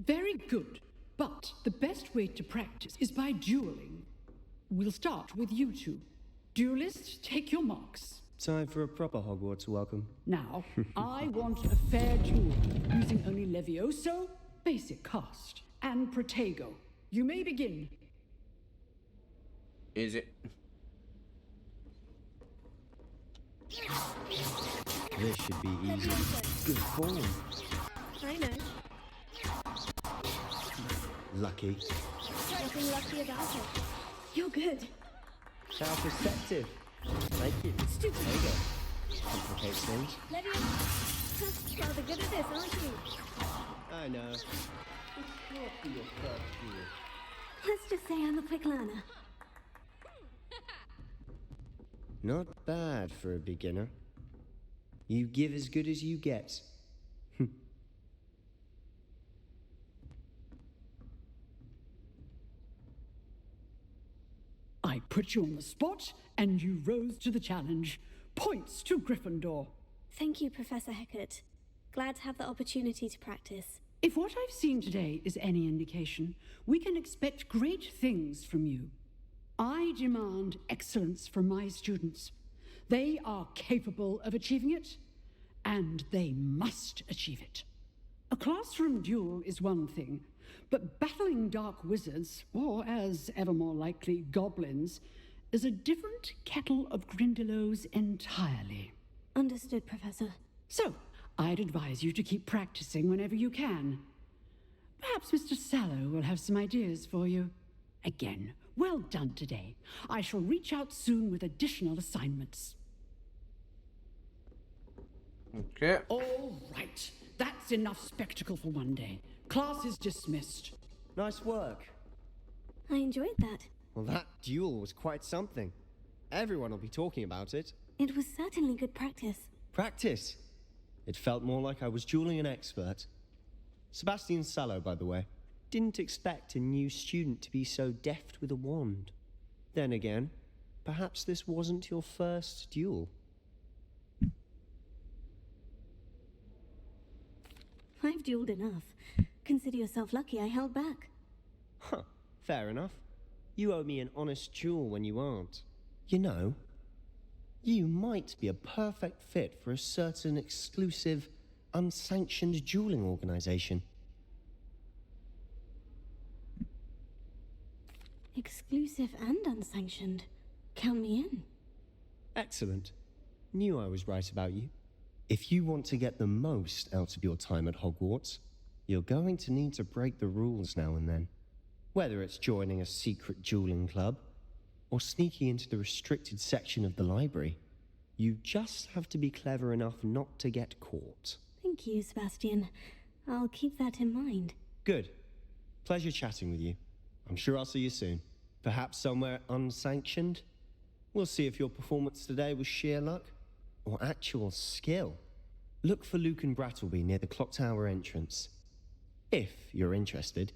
Very good. But the best way to practice is by dueling. We'll start with you two. Duelists, take your marks. Time for a proper Hogwarts welcome. Now, I want a fair duel, using only Levioso, basic cast, and Protego. You may begin. Is it? This should be easy. Good form. I know. Lucky. Nothing lucky about it. You're good. How perceptive. Thank you. Stupid. There you go. Complicates things. Levioso. Rather good at this, aren't you? I know. It's not for your first year. Let's just say I'm a quick learner. Not bad for a beginner. You give as good as you get. I put you on the spot, and you rose to the challenge. Points to Gryffindor. Thank you, Professor Hecat. Glad to have the opportunity to practice. If what I've seen today is any indication, we can expect great things from you. I demand excellence from my students. They are capable of achieving it, and they must achieve it. A classroom duel is one thing, but battling dark wizards, or as ever more likely, goblins, is a different kettle of Grindylows entirely. Understood, Professor. So, I'd advise you to keep practicing whenever you can. Perhaps Mr. Sallow will have some ideas for you. Again, well done today. I shall reach out soon with additional assignments. Okay. All right. That's enough spectacle for one day. Class is dismissed. Nice work. I enjoyed that. Well, that duel was quite something. Everyone will be talking about it. It was certainly good practice. Practice? It felt more like I was dueling an expert. Sebastian Sallow, by the way. Didn't expect a new student to be so deft with a wand. Then again, perhaps this wasn't your first duel. I've dueled enough. Consider yourself lucky I held back. Huh, fair enough. You owe me an honest duel when you aren't. You know, you might be a perfect fit for a certain exclusive, unsanctioned dueling organization. Exclusive and unsanctioned. Count me in. Excellent. Knew I was right about you. If you want to get the most out of your time at Hogwarts, you're going to need to break the rules now and then. Whether it's joining a secret dueling club, or sneaking into the restricted section of the library. You just have to be clever enough not to get caught. Thank you, Sebastian. I'll keep that in mind. Good. Pleasure chatting with you. I'm sure I'll see you soon. Perhaps somewhere unsanctioned? We'll see if your performance today was sheer luck or actual skill. Look for Luke and Brattleby near the clock tower entrance. If you're interested.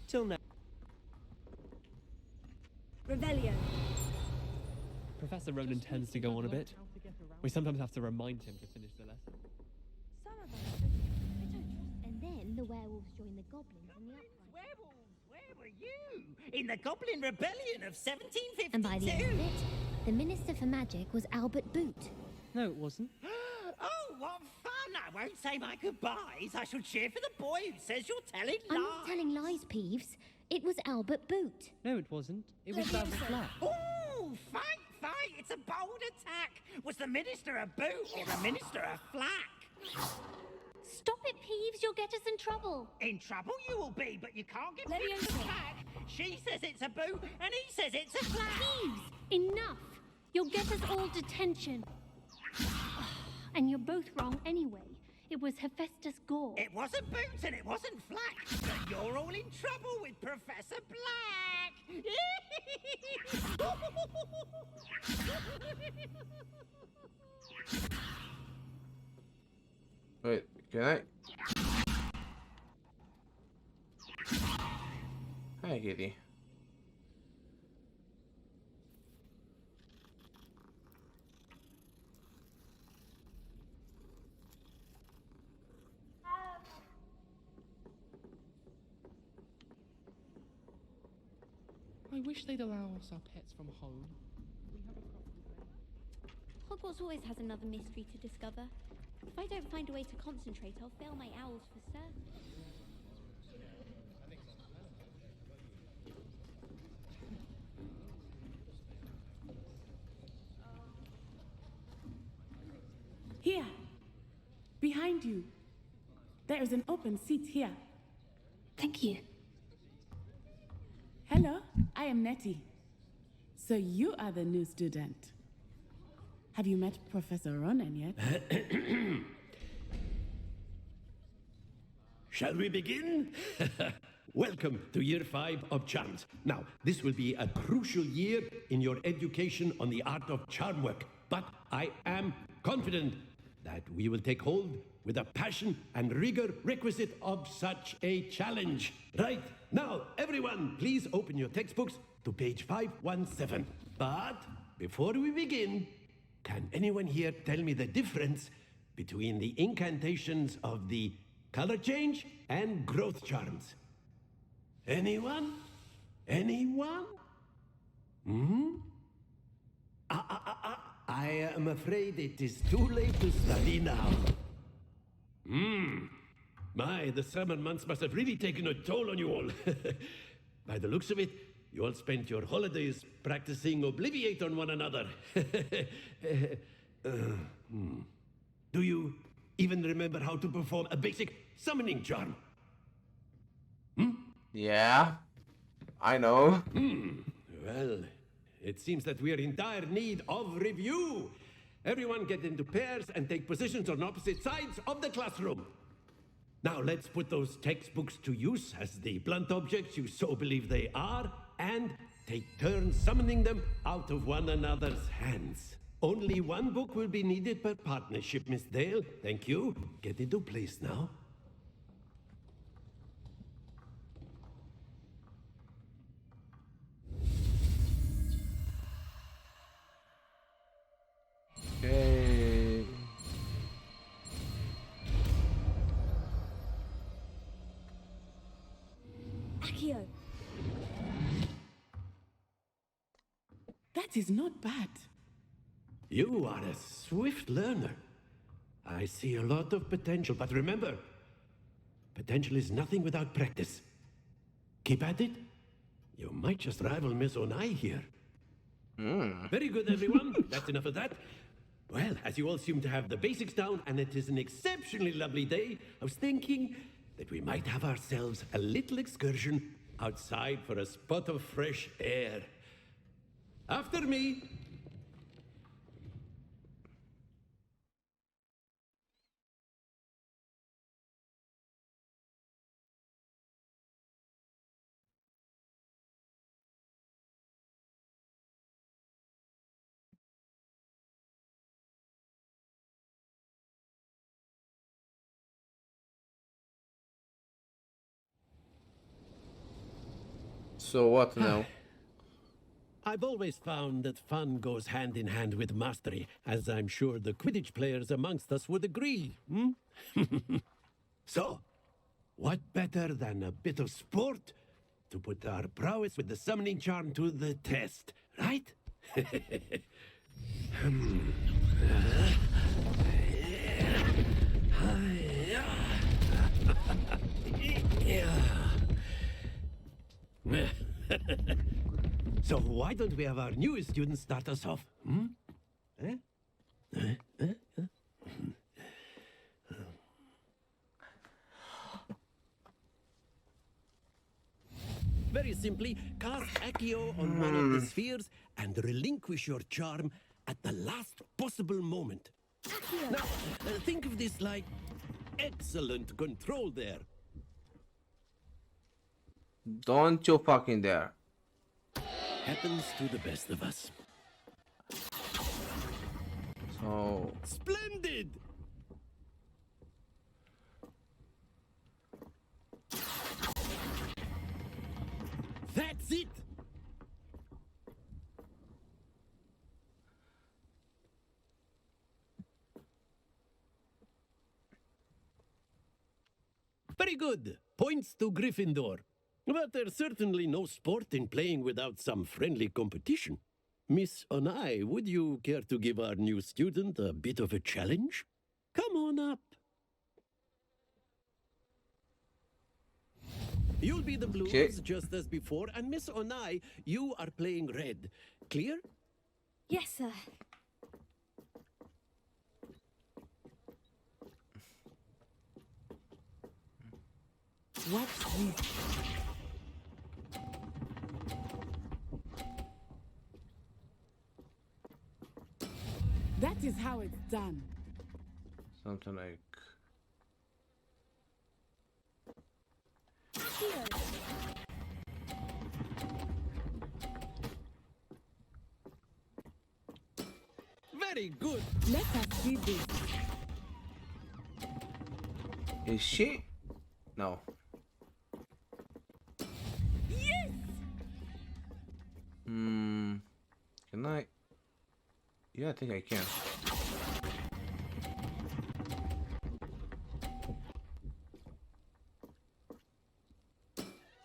Till now. Revelio. Professor Ronan tends to go on a bit. We sometimes have to remind him to finish the lesson. Some of us just, I don't trust. And then the werewolves join the goblins in the uprising. Werewolves, where were you? In the Goblin Rebellion of 1752? And by the end of it, the Minister for Magic was Albert Boot. No, it wasn't. Oh, what fun! I won't say my goodbyes. I shall cheer for the boy who says you're telling lies. I'm not telling lies, Peeves. It was Albert Boot. No, it wasn't. It was Albert Flack. Oh, fight! It's a bold attack. Was the Minister a boot or the Minister a flack? Stop it, Peeves. You'll get us in trouble. In trouble you will be, but you can't get rid of the flack. She says it's a boot, and he says it's a flack. Peeves, enough. You'll get us all detention. And you're both wrong anyway. It was Hephaestus Gore. It wasn't Boots and it wasn't Flack. But you're all in trouble with Professor Black. Wait, can I? Hi, kitty. I wish they'd allow us our pets from home. Hogwarts always has another mystery to discover. If I don't find a way to concentrate, I'll fail my owls for certain. Here, behind you. There is an open seat here. Thank you. Hello, I am Nettie. So you are the new student. Have you met Professor Ronan yet? Shall we begin? Welcome to Year 5 of Charms. Now, this will be a crucial year in your education on the art of charm work, but I am confident that we will take hold with the passion and rigor requisite of such a challenge. Right, now, everyone, please open your textbooks to page 517. But before we begin, can anyone here tell me the difference between the incantations of the color change and growth charms? Anyone? Anyone? I am afraid it is too late to study now. My, the summer months must have really taken a toll on you all. By the looks of it, you all spent your holidays practicing Obliviate on one another. Do you even remember how to perform a basic summoning charm? Yeah, I know. Well, it seems that we are in dire need of review. Everyone get into pairs and take positions on opposite sides of the classroom. Now let's put those textbooks to use as the blunt objects you so believe they are, and take turns summoning them out of one another's hands. Only one book will be needed per partnership, Miss Dale. Thank you. Get into place now. Okay. Accio. That is not bad. You are a swift learner. I see a lot of potential, but remember, potential is nothing without practice. Keep at it. You might just rival Miss Onai here. Very good, everyone. That's enough of that. Well, as you all seem to have the basics down, and it is an exceptionally lovely day, I was thinking that we might have ourselves a little excursion outside for a spot of fresh air. After me. So what now? I've always found that fun goes hand in hand with mastery, as I'm sure the Quidditch players amongst us would agree. So, what better than a bit of sport to put our prowess with the summoning charm to the test, right? So why don't we have our newest student start us off? Very simply, cast Accio on one of the spheres and relinquish your charm at the last possible moment. Now, think of this like excellent control there. Don't you fucking dare. Happens to the best of us. So... Splendid! That's it! Very good. Points to Gryffindor. But there's certainly no sport in playing without some friendly competition. Miss Onai, would you care to give our new student a bit of a challenge? Come on up. You'll be the blues just as before, and Miss Onai, you are playing red. Clear? Yes, sir. What's this? That is how it's done. Something like... Very good. Let us see this. Is she? No. Yes! Can I? Yeah, I think I can.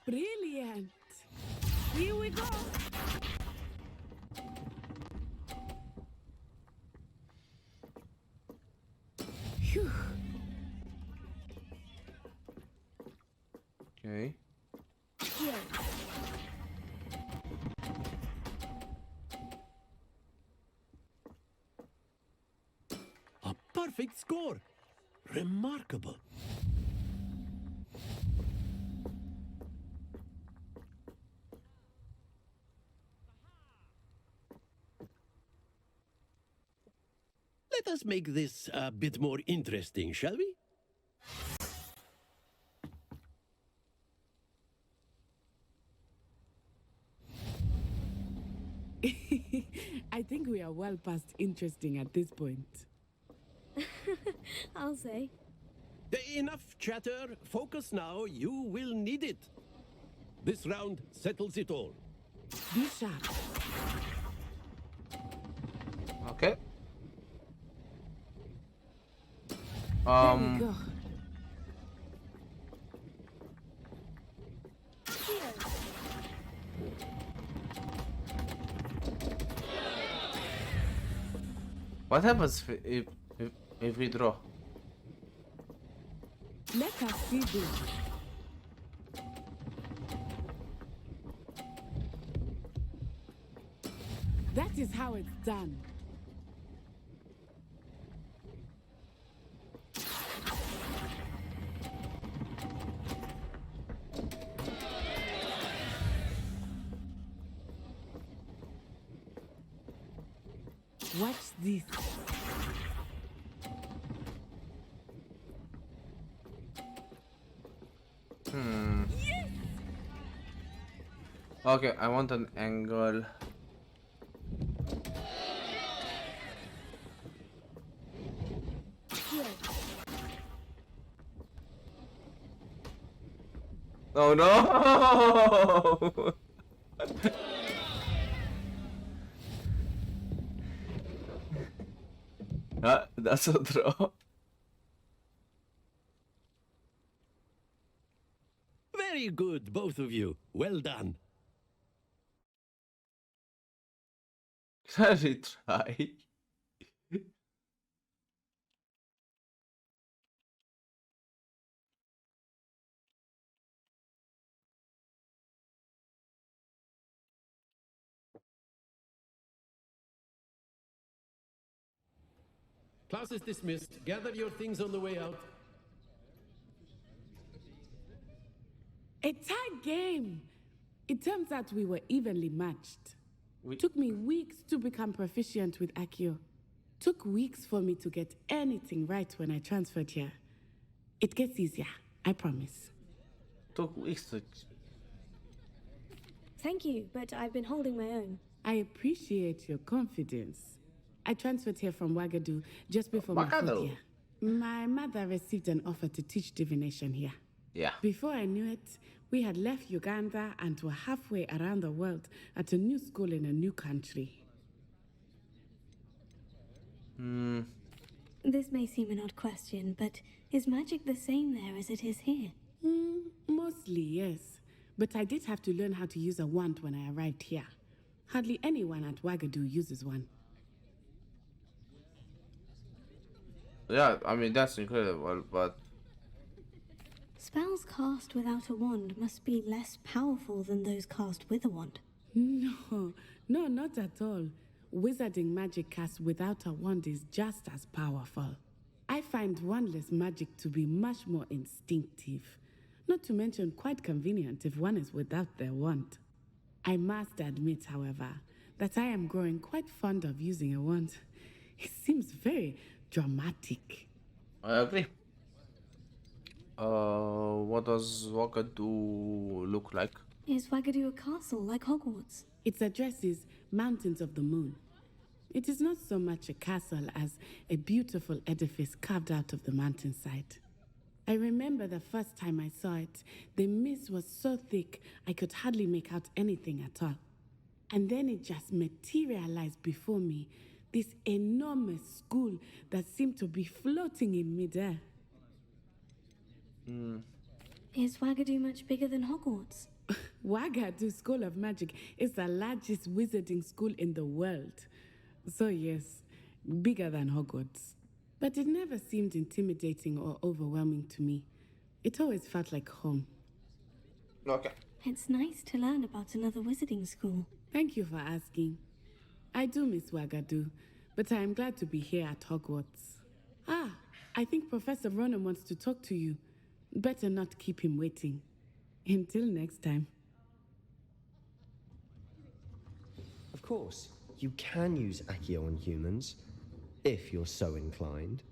Brilliant. Here we go. Phew. Okay. Here. A perfect score. Remarkable. Let us make this a bit more interesting, shall we? I think we are well past interesting at this point. I'll say. Enough chatter. Focus now. You will need it. This round settles it all. Be sharp. Okay. There we go. What happens if we draw? Let us see this. That is how it's done. Watch this. Yes! Okay, I want an angle. Oh no! That's a draw. Very good, both of you. Well done. Can I retry? Class is dismissed. Gather your things on the way out. A tight game. It turns out we were evenly matched. Took me weeks to become proficient with Accio. Took weeks for me to get anything right when I transferred here. It gets easier, I promise. Took weeks to... Thank you, but I've been holding my own. I appreciate your confidence. I transferred here from Wagadu just before my fourth year. My mother received an offer to teach divination here. Yeah. Before I knew it, we had left Uganda and were halfway around the world at a new school in a new country. This may seem an odd question, but is magic the same there as it is here? Mostly, yes. But I did have to learn how to use a wand when I arrived here. Hardly anyone at Wagadu uses one. Yeah, I mean, that's incredible, but... Spells cast without a wand must be less powerful than those cast with a wand. No, not at all. Wizarding magic cast without a wand is just as powerful. I find wandless magic to be much more instinctive. Not to mention quite convenient if one is without their wand. I must admit, however, that I am growing quite fond of using a wand. It seems very dramatic. I agree. What does Wagadu look like? Is Wagadu a castle like Hogwarts? Its address is Mountains of the Moon. It is not so much a castle as a beautiful edifice carved out of the mountainside. I remember the first time I saw it, the mist was so thick I could hardly make out anything at all. And then it just materialized before me, this enormous school that seemed to be floating in midair. Is Wagadu much bigger than Hogwarts? Wagadu School of Magic is the largest wizarding school in the world. So yes, bigger than Hogwarts. But it never seemed intimidating or overwhelming to me. It always felt like home. Okay. It's nice to learn about another wizarding school. Thank you for asking. I do miss Wagadu, but I am glad to be here at Hogwarts. I think Professor Ronan wants to talk to you. Better not keep him waiting. Until next time. Of course, you can use Accio on humans, if you're so inclined.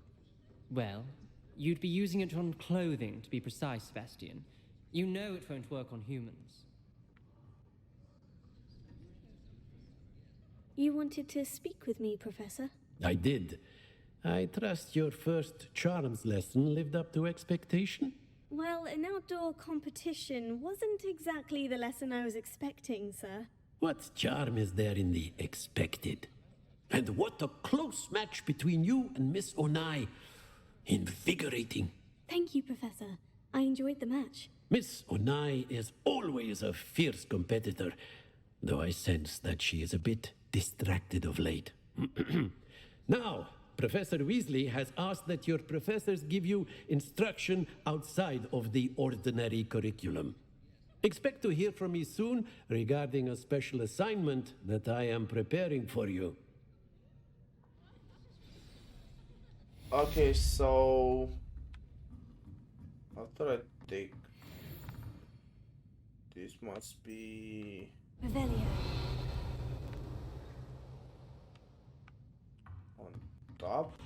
Well, you'd be using it on clothing, to be precise, Sebastian. You know it won't work on humans. You wanted to speak with me, Professor? I did. I trust your first charms lesson lived up to expectation? Well, an outdoor competition wasn't exactly the lesson I was expecting, sir. What charm is there in the expected? And what a close match between you and Miss Onai. Invigorating. Thank you, Professor. I enjoyed the match. Miss Onai is always a fierce competitor, though I sense that she is a bit distracted of late. Now, Professor Weasley has asked that your professors give you instruction outside of the ordinary curriculum. Expect to hear from me soon regarding a special assignment that I am preparing for you. Okay, so... after I take... this must be... Revelio. on top.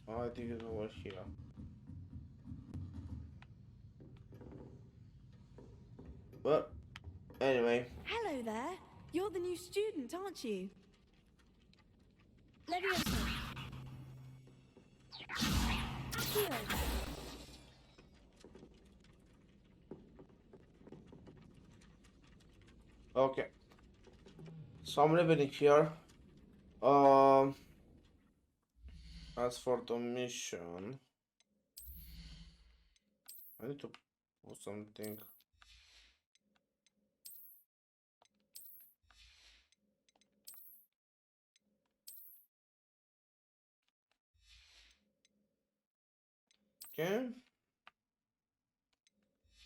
Oh, I think it's over here. But anyway. Hello there. You're the new student, aren't you? Leviosa. Okay. So I'm living here. Um, as for the mission, I need to put something. Okay.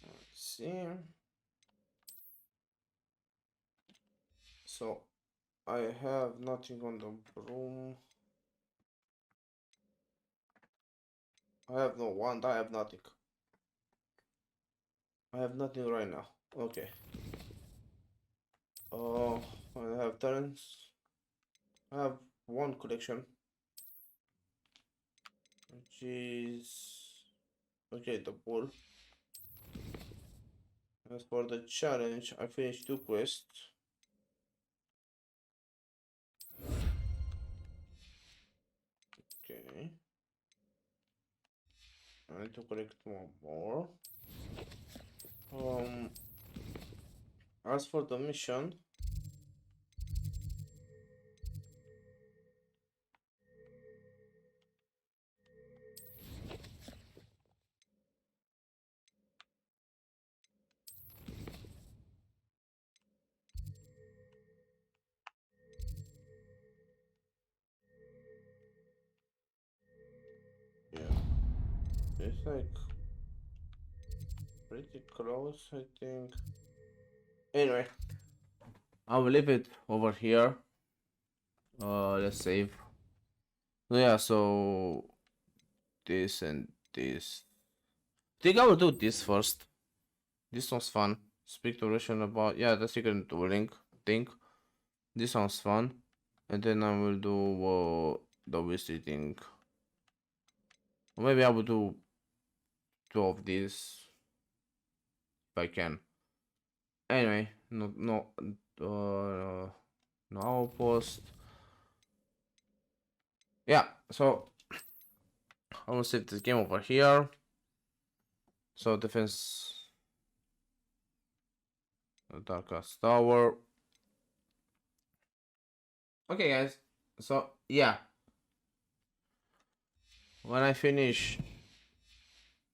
Let's see. So I have nothing on the broom. I have no wand. I have nothing. I have nothing right now. Okay. I have turns. I have one collection, which is okay. The bull. As for the challenge, I finished 2 quests. Okay. I need to collect one more. As for the mission, yeah, it's like pretty close, I think. Anyway, I will leave it over here. Let's save. Yeah, so this and this. I think I will do this first. This one's fun. Speak to Russian about, yeah, the secret dueling thing. This sounds fun. And then I will do the visiting. Or maybe I will do 2 of these if I can. Anyway, no outpost. Yeah, so I will save this game over here. So defense, Darkest Tower. Okay, guys. So yeah, when I finish,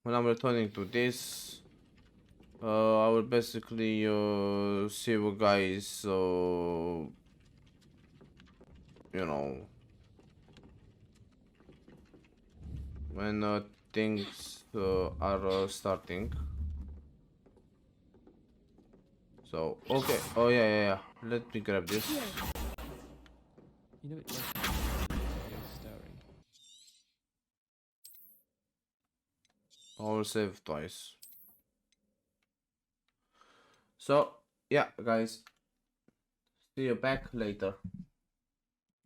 when I'm returning to this, I will basically see you guys. You know, when things are starting. So okay. Oh yeah, yeah, yeah. Let me grab this. You know it's stirring. I will save twice. So yeah, guys. See you back later.